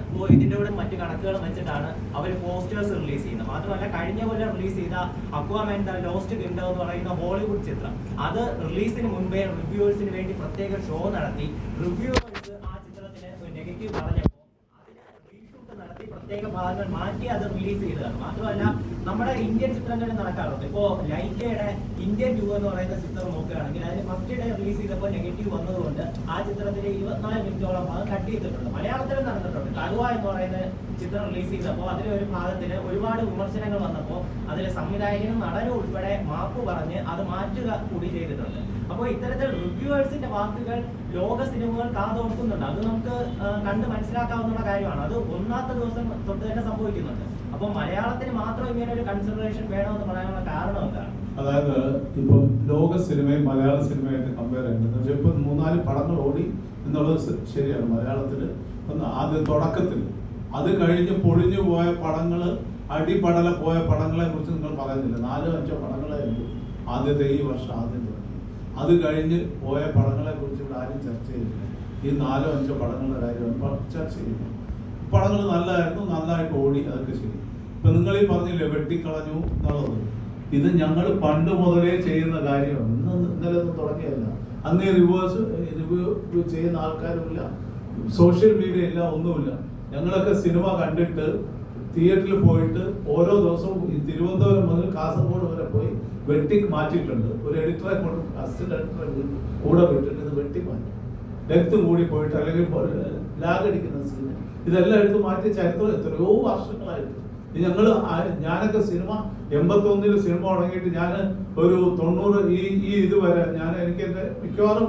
ഇപ്പോൾ ഇതിന്റെ കൂടെ മറ്റു കണക്കുകൾ വെച്ചിട്ടാണ് അവർ പോസ്റ്റേഴ്സ് റിലീസ് ചെയ്യുന്നത്. മാത്രമല്ല, കഴിഞ്ഞ കൊല്ലം റിലീസ് ചെയ്ത അക്വാമാൻ ദ ലോസ്റ്റ് കിങ്ഡം എന്ന് പറയുന്ന ഹോളിവുഡ് ചിത്രം, അത് റിലീസിന് മുൻപേ റിവ്യൂവേഴ്സിന് വേണ്ടി പ്രത്യേക ഷോ നടത്തി. റിവ്യൂവേഴ്സ് ആ ചിത്രത്തിന് നെഗറ്റീവ് പറഞ്ഞപ്പോൾ അതിന് റീഷൂട്ട് നടത്തി പ്രത്യേക ഭാഗങ്ങൾ മാറ്റി അത് റിലീസ് ചെയ്തതാണ്. മാത്രമല്ല, നമ്മുടെ ഇന്ത്യൻ ചിത്രങ്ങളിൽ നടക്കാറുണ്ട്. ഇപ്പോൾ ലൈക്കയുടെ ഇന്ത്യൻ വ്യൂ എന്ന് പറയുന്ന ചിത്രം നോക്കുകയാണെങ്കിൽ അതിന് ഫസ്റ്റ് ഡേ റിലീസ് ചെയ്തപ്പോൾ നെഗറ്റീവ് വന്നതുകൊണ്ട് ആ ചിത്രത്തിലെ 24 മിനിറ്റോളം ഭാഗം കട്ട് ചെയ്തിട്ടുണ്ട്. മലയാളത്തിലും നടന്നിട്ടുണ്ട്. കടുവ എന്ന് പറയുന്ന ചിത്രം റിലീസ് ചെയ്തപ്പോൾ അതിലെ ഒരു ഭാഗത്തിന് ഒരുപാട് വിമർശനങ്ങൾ വന്നപ്പോൾ അതിലെ സംവിധായകനും നടനും ഉൾപ്പെടെ മാപ്പ് പറഞ്ഞ് അത് മാറ്റുക കൂടി ചെയ്തിട്ടുണ്ട്. അപ്പോൾ ഇത്തരത്തിൽ റിവ്യൂവേഴ്സിന്റെ വാക്കുകൾ ലോക സിനിമകൾ കാതോർക്കുന്നുണ്ട്. അത് നമുക്ക് കണ്ട് മനസ്സിലാക്കാവുന്ന കാര്യമാണ്. അത് ഒന്നാമത്തെ ദിവസം തൊട്ട് തന്നെ സംഭവിക്കുന്നുണ്ട്. അപ്പോൾ മലയാളത്തിന് മാത്രം ഇങ്ങനെ ഒരു കൺസിഡറേഷൻ വേണമെന്ന് പറയാനുള്ള കാരണം എന്താണ്? അതായത് ഇപ്പൊ ലോക സിനിമയും മലയാള സിനിമയായിട്ട് കമ്പയർ ചെയ്യുന്നത്, ഇപ്പൊ 3-4 പടങ്ങൾ ഓടി എന്നുള്ളത് ശരിയാണ്. മലയാളത്തില് ആദ്യം തുടക്കത്തിൽ, അത് കഴിഞ്ഞ് പൊളിഞ്ഞു പോയ പടങ്ങള്, അടിപടല പോയ പടങ്ങളെ കുറിച്ച് നിങ്ങൾ പറയുന്നില്ല. 4-5 പടങ്ങളെ ആദ്യത്തെ ഈ വർഷം ആദ്യം തുടങ്ങി. അത് കഴിഞ്ഞ് പോയ പടങ്ങളെ കുറിച്ച് ഇവിടെ ആരും ചർച്ച ചെയ്യുന്നില്ല. ഈ 4-5 പടങ്ങളുടെ കാര്യമാണ് ചർച്ച ചെയ്യുന്നത്. പടങ്ങൾ നല്ലതായിരുന്നു, നന്നായിട്ട് ഓടി, അതൊക്കെ ശരി. ഇപ്പൊ നിങ്ങൾ ഈ പറഞ്ഞില്ലേ വെട്ടിക്കളഞ്ഞു എന്നുള്ളത്, ഇത് ഞങ്ങൾ പണ്ട് മുതലേ ചെയ്യുന്ന കാര്യമാണ്. ഇന്നലെ ഒന്നും തുടങ്ങിയല്ല. അന്ന് ഈ റിവ്യൂ ചെയ്യുന്ന ആൾക്കാരുമില്ല, സോഷ്യൽ മീഡിയ ഇല്ല, ഒന്നുമില്ല. ഞങ്ങളൊക്കെ സിനിമ കണ്ടിട്ട് തിയേറ്ററിൽ പോയിട്ട് ഓരോ ദിവസവും ഈ തിരുവനന്തപുരം മുതൽ കാസർഗോഡ് വരെ പോയി വെട്ടി മാറ്റിയിട്ടുണ്ട്. ഒരു എഡിറ്ററെ കൊണ്ട്, അസിസ്റ്റന്റ് എഡിറ്ററെ കൂടെ വിട്ടിട്ട് ഇത് വെട്ടി മാറ്റി, ലെങ്ത് കൂടി പോയിട്ട് അല്ലെങ്കിൽ ലാഗ് അടിക്കുന്ന സീൻ, ഇതെല്ലാം എടുത്ത് മാറ്റിയ ചരിത്രം എത്രയോ വർഷങ്ങളായിട്ട്. ഞാനൊക്കെ സിനിമ 81 സിനിമ തുടങ്ങിയിട്ട് ഞാൻ ഒരു 90 ഈ ഇതുവരെ എനിക്ക് എൻ്റെ മിക്കവാറും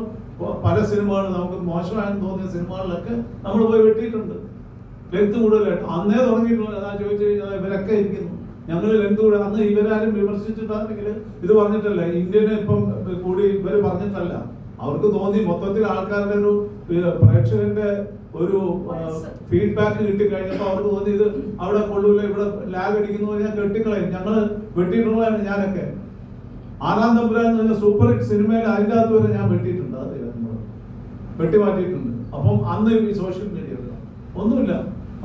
പല സിനിമകളും നമുക്ക് മോശമായെന്ന് തോന്നിയ സിനിമകളിലൊക്കെ നമ്മൾ പോയി വെട്ടിയിട്ടുണ്ട്. ലെങ്ത് കൂടുതലായിട്ട് അന്നേ തുടങ്ങിയിട്ടുള്ള. ഞാൻ ചോദിച്ചു കഴിഞ്ഞാൽ ഇവരൊക്കെ ഇരിക്കുന്നു ഞങ്ങളിൽ എന്തുകൂടെ അന്ന് ഇവരാരും വിമർശിച്ചിട്ടാണെങ്കിൽ ഇത് പറഞ്ഞിട്ടല്ല, ഇന്ത്യനെ ഇപ്പം കൂടി ഇവര് പറഞ്ഞിട്ടല്ല. അവർക്ക് തോന്നി മൊത്തത്തിൽ ആൾക്കാരുടെ ഒരു പ്രേക്ഷകന്റെ ഒരു ഫീഡ്ബാക്ക് കിട്ടിക്കഴിഞ്ഞപ്പോൾ അവർക്ക് തോന്നി ഇത് അവിടെ കൊള്ളൂല, ഇവിടെ ലാഗ് അടിക്കുന്നു, ഞാൻ കെട്ടിക്കളയും. ഞങ്ങള് വെട്ടിയിട്ടുള്ളതാണ്. ഞാനൊക്കെ ആറാം തമ്പുരാൻ എന്ന് പറഞ്ഞ സൂപ്പർ ഹിറ്റ് സിനിമയിൽ അതിൻ്റെ അകത്ത് വരെ ഞാൻ വെട്ടിയിട്ടുണ്ട്, അത് വെട്ടി മാറ്റിയിട്ടുണ്ട്. അപ്പം അന്ന് ഈ സോഷ്യൽ മീഡിയ ഒന്നുമില്ല.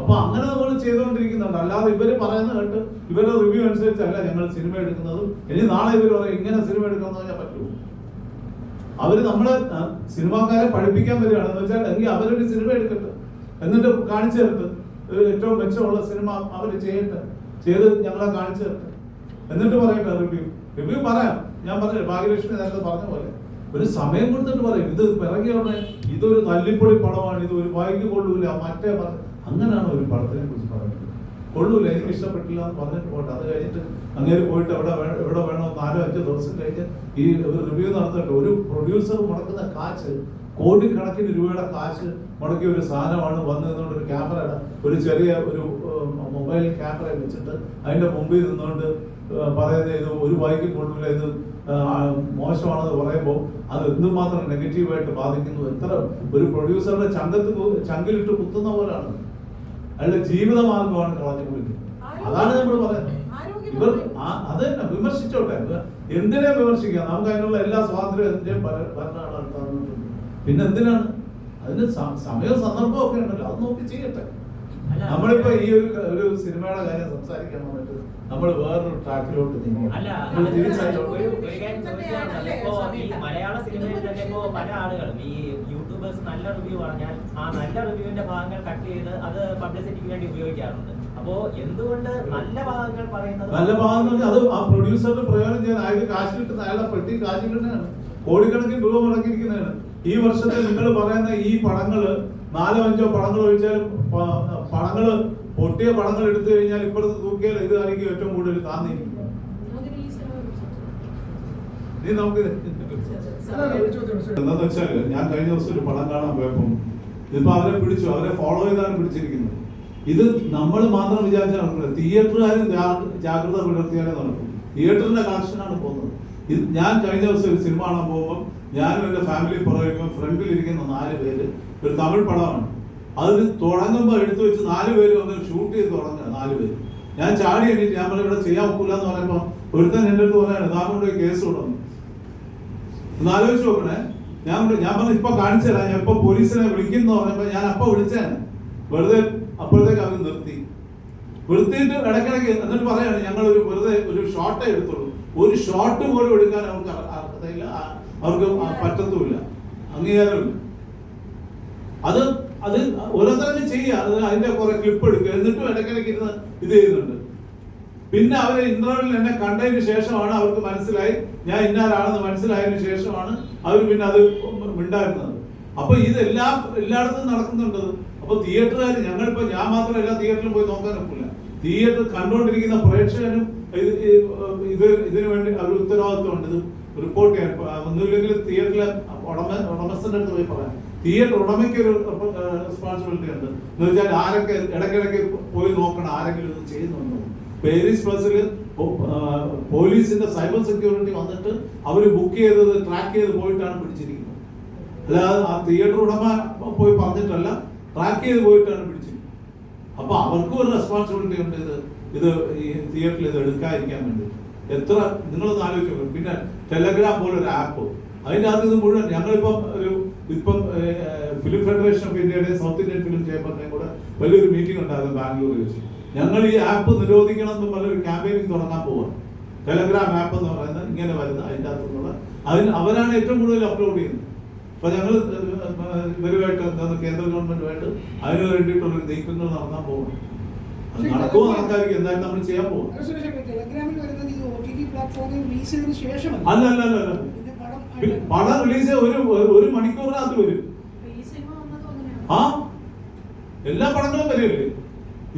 അപ്പൊ അങ്ങനെ നമ്മൾ ചെയ്തുകൊണ്ടിരിക്കുന്നുണ്ട്. അല്ലാതെ ഇവര് പറയുന്നത് കേട്ട് ഇവരുടെ റിവ്യൂ അനുസരിച്ചല്ല ഞങ്ങൾ സിനിമ എടുക്കുന്നതും. ഇനി നാളെ ഇവർ പറയും ഇങ്ങനെ സിനിമ എടുക്കാമെന്ന് പറഞ്ഞാൽ പറ്റുമോ? അവര് നമ്മളെ സിനിമാക്കാരെ പഠിപ്പിക്കാൻ വരികയാണെന്ന് വെച്ചാൽ എങ്കിൽ അവരൊരു സിനിമ എടുക്കട്ടെ, എന്നിട്ട് കാണിച്ചു തരട്ടെ, ഒരു ഏറ്റവും മെച്ചമുള്ള സിനിമ അവര് ചെയ്യട്ടെ, ചെയ്ത് ഞങ്ങളെ കാണിച്ചു തരട്ടെ, എന്നിട്ട് പറയട്ടെ റിവ്യൂ പറയാം. ഞാൻ പറഞ്ഞു ഭാഗ്യലക്ഷ്മി നേരത്തെ പറഞ്ഞ പോലെ ഒരു സമയം കൊടുത്തിട്ട് പറയും. ഇത് പിറകെ ഇതൊരു തല്ലിപ്പൊളി പടമാണ്, ഇത് ഒരു വായിക്ക് കൊള്ളൂല, മറ്റേ അങ്ങനെയാണ് ഒരു പടത്തിനെ കുറിച്ച് പറയുന്നത്. കൊള്ളൂല, എനിക്ക് ഇഷ്ടപ്പെട്ടില്ല എന്ന് പറഞ്ഞിട്ട് പോട്ടെ. അത് കഴിഞ്ഞിട്ട് അങ്ങേര് പോയിട്ട് എവിടെ വേണോ 4-5 ദിവസം കഴിഞ്ഞ് ഈ റിവ്യൂ നടത്തിയിട്ട് ഒരു പ്രൊഡ്യൂസർ മുടക്കുന്ന കാശ്, കോടിക്കണക്കിന് രൂപയുടെ കാശ് മുടക്കിയ ഒരു സാധനമാണ് വന്നു നിന്നുകൊണ്ട് ഒരു ക്യാമറയുടെ ഒരു ചെറിയ ഒരു മൊബൈൽ ക്യാമറ വെച്ചിട്ട് അതിന്റെ മുമ്പിൽ നിന്നുകൊണ്ട് പറയുന്നത് ഇത് ഒരു വായിക്ക് കൊള്ളൂല, ഇത് മോശമാണെന്ന് പറയുമ്പോൾ അത് എന്തുമാത്രം നെഗറ്റീവായിട്ട് ബാധിക്കുന്നു. എത്ര ഒരു പ്രൊഡ്യൂസറുടെ ചങ്കിലിട്ട് കുത്തുന്ന പോലാണ്. അയാളുടെ ജീവിത മാർഗമാണ് കളഞ്ഞു കുളിക്കുന്നത്. അതാണ് നമ്മൾ പറയുന്നത്. ഇവർ അത് തന്നെ വിമർശിച്ചോട്ടെ, എന്തിനെ വിമർശിക്കാം? നമുക്ക് അതിനുള്ള എല്ലാ സ്വാതന്ത്ര്യം ഭരണഘടന തന്നിട്ടുണ്ട്. പിന്നെ എന്തിനാണ്? അതിന് സമയവും സന്ദർഭവും ഒക്കെ ഉണ്ടല്ലോ, അത് നോക്കി ചെയ്യട്ടെ. നമ്മളിപ്പോ ഈ ഒരു സിനിമയുടെ കാര്യം സംസാരിക്കാൻ വന്നിട്ട് നമ്മൾ വേറൊരു ട്രാക്കിലോട്ട് മലയാള സിനിമയിൽ തന്നെ ഇപ്പോ പല ആളുകളും ഈ യൂട്യൂബേഴ്സ് നല്ല റിവ്യൂ പറഞ്ഞാൽ ആ നല്ല റിവ്യൂവിന്റെ ഭാഗങ്ങൾ കട്ട് ചെയ്ത് അത് പബ്ലിസിറ്റിക്ക് വേണ്ടി ഉപയോഗിക്കാറുണ്ട്. അപ്പോ എന്തുകൊണ്ട് നല്ല ഭാഗങ്ങൾ പറയുന്നത്? നല്ല ഭാഗങ്ങൾ അത് ആ പ്രൊഡ്യൂസറിന് പ്രയോജനം ചെയ്യാൻ അയാൾക്ക് കാശ് കിട്ടുന്ന, അയാളുടെ പെട്ടി കാശ് കിട്ടുന്നതാണ്. കോടിക്കണക്കിന് രൂപ മുടക്കിയിരിക്കുന്നതാണ്. ഈ വർഷത്തെ നിങ്ങൾ പറയുന്ന ഈ പടങ്ങള് 4-5 പടങ്ങൾ ഒഴിച്ചാൽ പടങ്ങള് പൊട്ടിയ പടങ്ങൾ എടുത്തു കഴിഞ്ഞാൽ ഇപ്പോഴത്തെ തൂക്കിയാൽ ഇതായിരിക്കും ഏറ്റവും കൂടുതൽ താന്നിരിക്കുന്നത്. എന്താന്ന് വെച്ചാല് ഞാൻ കഴിഞ്ഞ ദിവസം ഒരു പടം കാണാൻ പോയപ്പം ഇതിപ്പോ അവരെ പിടിച്ചു, അവരെ ഫോളോ ചെയ്താണ് പിടിച്ചിരിക്കുന്നത്. ഇത് നമ്മൾ മാത്രം വിചാരിച്ചാൽ നടക്കില്ല. തിയേറ്ററുകാരും ജാഗ്രത പുലർത്തിയാലേ നടക്കും. തിയേറ്ററിന്റെ കളക്ഷനാണ് പോകുന്നത്. ഇത് ഞാൻ കഴിഞ്ഞ ദിവസം ഒരു സിനിമ കാണാൻ പോകുമ്പോൾ ഞാനും എന്റെ ഫാമിലി പറയുമ്പോൾ ഫ്രണ്ടിൽ ഇരിക്കുന്ന 4 പേര് ഒരു തമിഴ് പടമാണ്. അതിന് തുടങ്ങുമ്പോൾ എടുത്തു വെച്ച് 4 പേരും ഒന്ന് ഷൂട്ട് ചെയ്ത് തുടങ്ങുക. 4 പേര് ഞാൻ ചാടി എണീറ്റ് ഞാൻ ഇവിടെ ചെയ്യാൻ ഒക്കില്ല എന്ന് പറയുമ്പോൾ ഒരുത്തൻ എൻ്റെ അടുത്ത് പറയാണ് താൻ കൊണ്ട് കേസ് തുടങ്ങും. ഒന്ന് ആലോചിച്ച് നോക്കണേ. ഞാൻ പറഞ്ഞു ഇപ്പൊ കാണിച്ചു തരാം, ഞാൻ ഇപ്പൊ പോലീസിനെ വിളിക്കുന്നു പറഞ്ഞപ്പോ ഞാൻ അപ്പൊ വിളിച്ചേനെ. വെറുതെ അപ്പോഴത്തേക്ക് അവർ നിർത്തിയിട്ട് ഇടയ്ക്കിടയ്ക്ക് എന്നിട്ട് പറയാണ് ഞങ്ങൾ വെറുതെ ഒരു ഷോട്ടേ എടുത്തുള്ളൂ. ഒരു ഷോട്ട് പോലും എടുക്കാൻ അവർക്ക് അർഹതയില്ല, അവർക്ക് പറ്റത്തുമില്ല, അംഗീകാരമില്ല. അത് ഓരോരുത്തരും ചെയ്യുക. അത് അതിന്റെ കുറെ ക്ലിപ്പ് എടുക്കുക, എന്നിട്ടും ഇടയ്ക്കിടയ്ക്ക് ഇരുന്ന് ഇത് ചെയ്യുന്നുണ്ട്. പിന്നെ അവര് ഇന്റർവ്യൂവിൽ എന്നെ കണ്ടതിന് ശേഷമാണ് അവർക്ക് മനസ്സിലായി ഞാൻ ഇന്നാരാണെന്ന് മനസ്സിലായതിനു ശേഷമാണ് അവർ പിന്നെ അത് മിണ്ടായിരുന്നത്. അപ്പൊ ഇത് എല്ലായിടത്തും നടക്കുന്നുണ്ട്. അപ്പൊ തിയേറ്ററുകാർ ഞങ്ങളിപ്പോ ഞാൻ മാത്രം എല്ലാ തിയേറ്ററിലും പോയി നോക്കാൻ ഒക്കില്ല. തിയേറ്റർ കണ്ടുകൊണ്ടിരിക്കുന്ന പ്രേക്ഷകനും ഇതിനു വേണ്ടി ഒരു ഉത്തരവാദിത്വമുണ്ട്. ഇത് റിപ്പോർട്ട് ചെയ്യാൻ ഒന്നുമില്ലെങ്കിൽ തിയേറ്ററിലെ ഉടമസ്ഥന്റെ അടുത്ത് പോയി പറയാം. തിയേറ്റർ ഉടമയ്ക്ക് ഒരു റെസ്പോൺസിബിലിറ്റി ഉണ്ട് എന്ന് വെച്ചാൽ ആരൊക്കെ ഇടയ്ക്കിടയ്ക്ക് പോയി നോക്കണം ആരെങ്കിലും ഇത് ചെയ്യുന്നുണ്ടോ. പേരീസ് പ്ലസിൽ പോലീസിന്റെ സൈബർ സെക്യൂരിറ്റി വന്നിട്ട് അവർ ബുക്ക് ചെയ്തത് ട്രാക്ക് ചെയ്ത് പോയിട്ടാണ് പിടിച്ചിരിക്കുന്നത്. അല്ലാതെ ആ തിയേറ്റർ ഉടമ പോയി പറഞ്ഞിട്ടല്ല, ട്രാക്ക് ചെയ്ത് പോയിട്ടാണ് പിടിച്ചിരിക്കുന്നത്. അപ്പൊ അവർക്കും ഒരു റെസ്പോൺസിബിലിറ്റി ഉണ്ട് ഇത് ഈ തിയേറ്ററിൽ ഇത് എടുക്കാതിരിക്കാൻ വേണ്ടി. എത്ര നിങ്ങളൊന്ന് ആലോചിച്ചു. പിന്നെ ടെലഗ്രാം പോലൊരു ആപ്പ്, അതിൻ്റെ അകത്ത് ഇത് മുഴുവൻ ഞങ്ങളിപ്പം ഇപ്പം ഫിലിം ഫെഡറേഷൻ ഓഫ് ഇന്ത്യയുടെ സൗത്ത് ഇന്ത്യൻ ഫിലിം ചേംബറിനെയും കൂടെ വലിയൊരു മീറ്റിംഗ് ഉണ്ടായിരുന്നു ബാംഗ്ലൂരിൽ വെച്ച്. ഞങ്ങൾ ഈ ആപ്പ് നിരോധിക്കണം എന്ന് പറഞ്ഞൊരു ക്യാമ്പയിനിങ് തുടങ്ങാൻ പോവാണ്. ടെലഗ്രാം ആപ്പ് എന്ന് പറയുന്നത് ഇങ്ങനെ വരുന്ന അതിൻ്റെ അകത്തുനിന്നുള്ള അവരാണ് ഏറ്റവും കൂടുതൽ അപ്ലോഡ് ചെയ്യുന്നത്. അപ്പൊ ഞങ്ങൾ ഇവരുമായിട്ട് കേന്ദ്ര ഗവൺമെന്റുമായിട്ട് അതിന് വേണ്ടിയിട്ടുള്ള നീക്കങ്ങൾ നടത്താൻ പോവാണ്. നടക്കുമോ നടക്കാതിരിക്കും, എന്തായാലും നമ്മൾ ചെയ്യാൻ പോവാം. അല്ല പടം റിലീസ് ഒരു മണിക്കൂറിനകത്ത് വരും. ആ എല്ലാ പടങ്ങളും വരില്ലേ.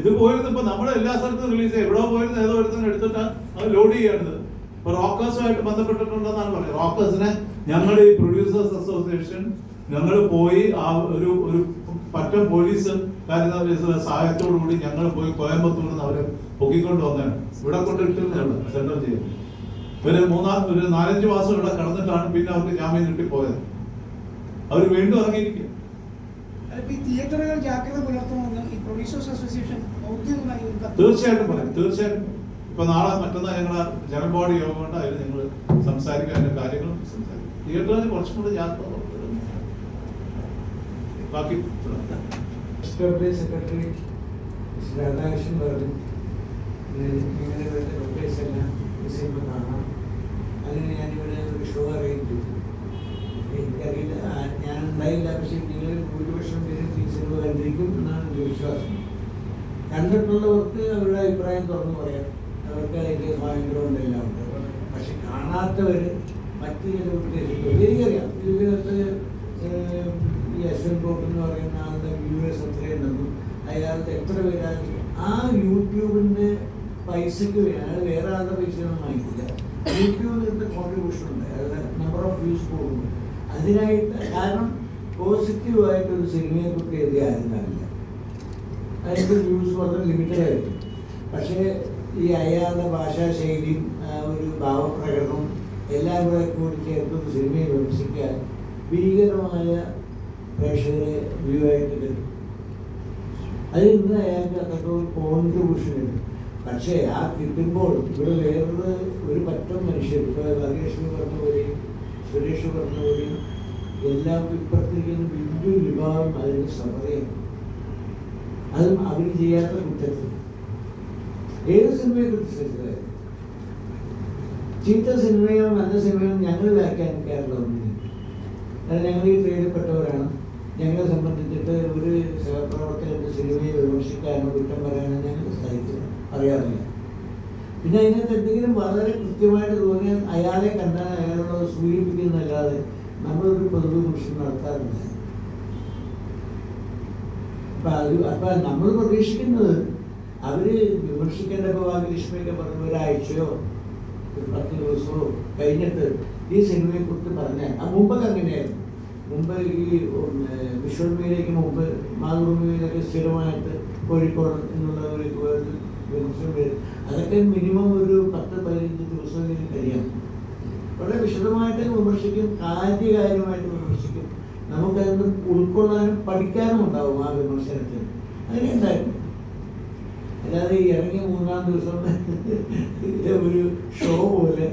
ഇത് പോയിരുന്നു ഇപ്പൊ നമ്മുടെ എല്ലാ സ്ഥലത്തും റിലീസ് എവിടെ പോയിരുന്നു ഏതോ ഒരുത്തന്നെ എടുത്തിട്ട് അത് ലോഡ് ചെയ്യാണിത്. ഇപ്പൊ റോക്കേഴ്സുമായിട്ട് ബന്ധപ്പെട്ടിട്ടുണ്ടെന്നാണ് പറയുന്നത്. റോക്കേഴ്സിനെ ഞങ്ങൾ ഈ പ്രൊഡ്യൂസേഴ്സ് അസോസിയേഷൻ ഞങ്ങൾ പോയി ആ ഒരു പറ്റം പോലീസുകാരുടെ സഹായത്തോടു കൂടി ഞങ്ങൾ പോയി കോയമ്പത്തൂരിൽ നിന്ന് അവരെ പൊക്കിക്കൊണ്ട് വന്നതാണ്. ഇവിടെ കൊണ്ട് ഇട്ടിരുന്നതാണ് സെൻട്രൽ ജയിൽ. ഒരു 4-5 മാസം ഇവിടെ കിടന്നിട്ടാണ് പിന്നെ അവർക്ക് ജാമ്യം കിട്ടി പോയത്. അവർ വീണ്ടും ഇറങ്ങിയിരിക്കുക. ഈ തിയേറ്ററുകൾ ജാഗ്രത പുലർത്തണമെന്ന് ഈ പ്രൊഡ്യൂസേഴ്സ് അസോസിയേഷൻ ഔദ്യോഗികമായി തീർച്ചയായിട്ടും പറയും. തീർച്ചയായിട്ടും ഇപ്പൊ നാളെ മറ്റന്നാൾ ഞങ്ങൾ ജനറൽ ബോഡി യോഗം കൊണ്ട് അതിൽ ഞങ്ങൾ സംസാരിക്കും, അതിന്റെ കാര്യങ്ങളും സംസാരിക്കും. തിയേറ്ററിന് കുറച്ചും കൂടി യാത്ര ബാക്കി സെക്രട്ടറി രാധാകൃഷ്ണൻ പറഞ്ഞു ഇങ്ങനെ ലൊക്കേഷൻ എല്ലാം സിനിമ കാണാം. അതിന് ഞാനിവിടെ ഒരു ഷോ അറേഞ്ച് ചെയ്തു. എനിക്കറിയില്ല, ഞാൻ ഉണ്ടായില്ല. പക്ഷേ നിങ്ങൾ ഭൂരിപക്ഷം പേരും ഈ സിനിമ കണ്ടിരിക്കും എന്നാണ് എൻ്റെ വിശ്വാസം. കണ്ടിട്ടുള്ളവർക്ക് അവരുടെ അഭിപ്രായം തുറന്നു പറയാം. അവർക്ക് അതിൻ്റെ സ്വാതന്ത്ര്യം ഉണ്ടെല്ലാം ഉണ്ട്. പക്ഷെ കാണാത്തവർ മറ്റു ചില ഉദ്ദേശിക്കും. എനിക്കറിയാം ഇതിനകത്ത് ഈ എസ്എൻ ബ്ലോക്ക് എന്ന് പറയുന്ന ആളുടെ വ്യൂവേഴ്സ് എത്രയുണ്ടെന്നും അയാളുടെ എത്ര പേരാണ് ആ യൂട്യൂബിൻ്റെ പൈസയ്ക്ക് അയാൾ വേറെ ആളുടെ പൈസയൊന്നും വാങ്ങിക്കില്ല. യൂട്യൂബിൻ്റെ കോൺട്രിബ്യൂഷൻ ഉണ്ട്, അയാളുടെ നമ്പർ ഓഫ് വ്യൂസ് പോകുന്നു. അതിനായിട്ട് കാരണം പോസിറ്റീവായിട്ടൊരു സിനിമയെ കുറിച്ച് എഴുതിയ ആരും കാണില്ല. അതിൻ്റെ വ്യൂസ് വളരെ ലിമിറ്റഡ് ആയിരിക്കും. പക്ഷേ ഈ അയാളുടെ ഭാഷാശൈലിയും ഒരു ഭാവപ്രകടനവും എല്ലാം കൂടി ചേർത്ത് സിനിമയെ വിമർശിക്കാൻ ഭീകരമായ പ്രേക്ഷകരെ വ്യൂ ആയിട്ട് കിട്ടും. അതിൽ നിന്ന് അയാൾക്ക് അത്രത്തോളം കോൺട്രിബ്യൂഷൻ ഉണ്ട്. പക്ഷേ ആ കിട്ടുമ്പോൾ ഇവിടെ ഒരു പറ്റം മനുഷ്യർ, ഇപ്പോൾ ഭാഗ്യലക്ഷ്മി പറഞ്ഞ പോലെയും സുരേഷ് പറഞ്ഞ പോലെയും എല്ലാം ഇപ്പുറത്തേക്കുന്ന വലിയൊരു വിഭാഗം അതിന് സമ്മതയാണ്. അതും അവർ ചെയ്യാത്ത കുറ്റത്തിൽ ഏത് സിനിമയെ ക്രിറ്റിസൈസ് ചീത്ത സിനിമയോ നല്ല സിനിമയോ ഞങ്ങൾ വ്യാഖ്യാനിക്കാറില്ല ഒന്നിനും. അത് ഞങ്ങൾ ഈ ട്രേഡിൽപ്പെട്ടവരാണ്. ഞങ്ങളെ സംബന്ധിച്ചിട്ട് ഒരു സഹപ്രവർത്തകരുടെ സിനിമയെ വിമർശിക്കാനോ കുറ്റം പറയാനോ ഞങ്ങൾ സാധിക്കില്ല, അറിയാറില്ല. പിന്നെ അതിനകത്ത് എന്തെങ്കിലും വളരെ കൃത്യമായിട്ട് തോന്നിയാൽ അയാളെ കണ്ടാൽ അയാളോട് സൂചിപ്പിക്കുന്നതല്ലാതെ നമ്മളൊരു പൊതുവിമർശനം നടത്താറില്ല. അപ്പം നമ്മൾ പ്രതീക്ഷിക്കുന്നത് അവർ വിമർശിക്കേണ്ട ഭാഗ്യലക്ഷ്മിയൊക്കെ പറഞ്ഞ ഒരാഴ്ചയോ 10 ദിവസമോ കഴിഞ്ഞിട്ട് ഈ സിനിമയെക്കുറിച്ച് പറഞ്ഞാൽ മുമ്പൊക്കെ അങ്ങനെയായിരുന്നു. മുമ്പ് ഈ വിഷ്വൽ മീഡിയയ്ക്ക് മുമ്പ് മാതൃഭൂമിയിലൊക്കെ സ്ഥിരമായിട്ട് കോഴിക്കോട് എന്നുള്ള ഒരു വിമർശനം വരും. അതൊക്കെ മിനിമം ഒരു 10-15 ദിവസമെങ്കിലും കഴിയാം. വളരെ വിശദമായിട്ട് വിമർശിക്കും, കാര്യമായിട്ട് വിമർശിക്കും. നമുക്കത് ഉൾക്കൊള്ളാനും പഠിക്കാനും ഉണ്ടാവും ആ വിമർശനത്തിന്. അങ്ങനെ ഉണ്ടായിരുന്നു. അല്ലാതെ ഇറങ്ങി 3-ാം ദിവസം ഒരു ഷോ പോലെ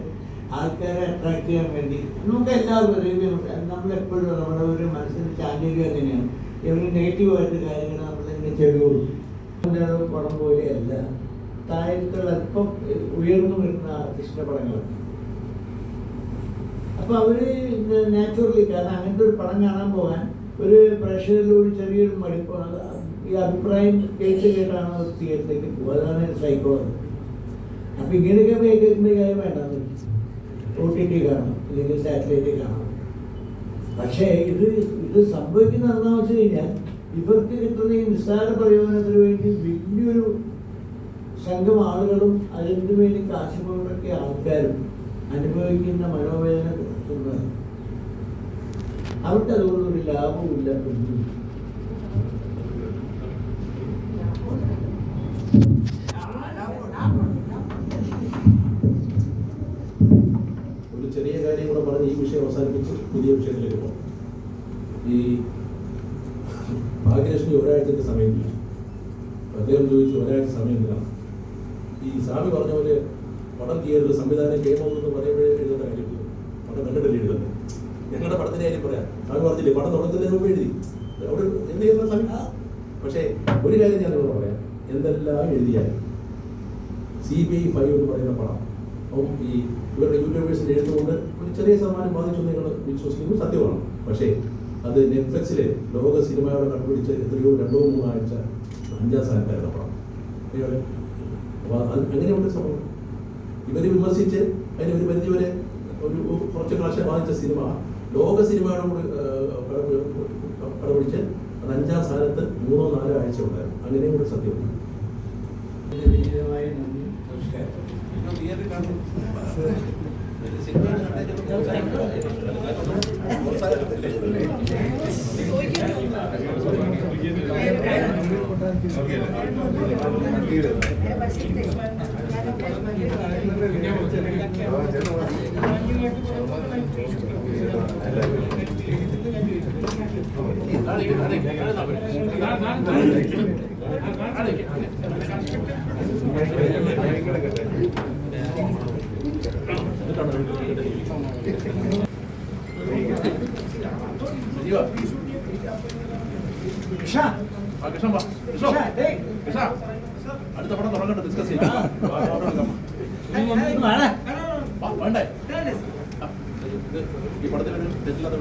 ആൾക്കാരെ അട്രാക്ട് ചെയ്യാൻ വേണ്ടി നമുക്ക് എല്ലാവരും നമ്മളെപ്പോഴും നമ്മുടെ ഒരു മനസ്സിന് ചാഞ്ചല്യം തന്നെയാണ്. ഇവർ നെഗറ്റീവായിട്ട് കാര്യങ്ങൾ നമ്മളിങ്ങനെ ചെവി കൊടുക്കും. പടം പോലെയല്ല, താഴത്തുള്ള അല്പം ഉയർന്നു വരുന്ന ആർട്ടിസ്റ്റിൻ്റെ പടങ്ങളാണ്. അപ്പോൾ അവർ നാച്ചുറലി, കാരണം അങ്ങനത്തെ ഒരു പടം കാണാൻ പോകാൻ ഒരു പ്രേക്ഷകരിലൂടെ ചെറിയൊരു മടുപ്പാണ്. ഈ അഭിപ്രായം കേട്ടാണ് ഒരു തിയേറ്ററിലേക്ക് പോകുക. അതാണ് സൈക്കോളജി. അപ്പം ഇങ്ങനെയൊക്കെ കേൾക്കുന്ന കാര്യം വേണ്ടെന്ന് OTT കാണാം, അല്ലെങ്കിൽ സാറ്റലൈറ്റ് കാണാം. പക്ഷേ ഇത് സംഭവിക്കുന്ന എന്താണെന്ന് വെച്ച് കഴിഞ്ഞാൽ ഇവർക്ക് കിട്ടുന്ന ഈ നിസ്സാര പ്രയോജനത്തിന് വേണ്ടി വലിയൊരു സംഘം ആളുകളും അതിനു വേണ്ടി കാശുകൊണ്ടൊക്കെ ആൾക്കാരും അനുഭവിക്കുന്ന മനോവേദന കൊടുക്കുന്നത്. അവർക്ക് അതുകൊണ്ടൊരു ലാഭമില്ല. ഒരു ചെറിയ കാര്യം കൂടെ പറഞ്ഞ് ഈ വിഷയം അവസാനിപ്പിച്ച് പുതിയ വിഷയത്തിലേക്ക് പോകും. ഈ ഭാഗ്യലക്ഷ്മി ഒരാഴ്ചത്തെ സമയം ചോദിച്ചു. അദ്ദേഹം ചോദിച്ചു ഒരാഴ്ച സമയം എന്തിനാണ്. ഈ സ്വാമി പറഞ്ഞ പോലെ പടം തിയേറ്ററിൽ സംവിധാനം ചെയ്യുമെന്ന് പറയുമ്പോഴേ എഴുതേണ്ട കാര്യമില്ല. പടം കണ്ടിട്ടല്ലേ എഴുതണ്ടേ. ഞങ്ങളുടെ പടത്തിൻ്റെ കാര്യം പറയാം. സ്വാമി പറഞ്ഞില്ലേ പടം തുടങ്ങുന്നതിന് മുമ്പ് എഴുതി അവിടെ എന്ത് ചെയ്യുന്ന സമയം. പക്ഷേ ഒരു കാര്യം ഞാൻ നിങ്ങളോട് പറയാം, എന്തെല്ലാം എഴുതിയാലും CBI 5 എന്ന് പറയുന്ന പടം അപ്പം ഈ ഇവരുടെ യൂട്യൂബേഴ്സിൻ്റെ എഴുതുകൊണ്ട് ഒരു ചെറിയ ശതമാനം ബാധിച്ചു നിങ്ങൾ വിശ്വസിക്കുന്നത് സത്യമാണ്. പക്ഷേ അത് നെറ്റ്ഫ്ലിക്സിലെ ലോക സിനിമയോടെ കണ്ടുപിടിച്ച് എത്രയോ 2-3 ആഴ്ച 5ാം സ്ഥാനത്തായിരുന്നു പടം. അപ്പോൾ അങ്ങനെയുണ്ട് സംഭവം. ഇവർ വിമർശിച്ച് അതിന് ഒരു പരിധിവരെ കുറച്ച് കാശ് ബാധിച്ച സിനിമ ലോക സിനിമയോട് കൂടി കടപിടിച്ച് അത് 5ാം സ്ഥാനത്ത് 3-4 ആഴ്ച ഉണ്ടായിരുന്നു. അങ്ങനെയും കൂടി സത്യമാണ്. വിജയമായ നന്ദി, നമസ്കാരം. ചോദിക്കാൻ അടുത്ത പടം തുടങ്ങട്ടെ, ഡിസ്കസ് ചെയ്യാം. വേണ്ടേ ഈ പടത്തിനൊരു തെറ്റില്ലാത്ത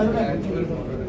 Thank you.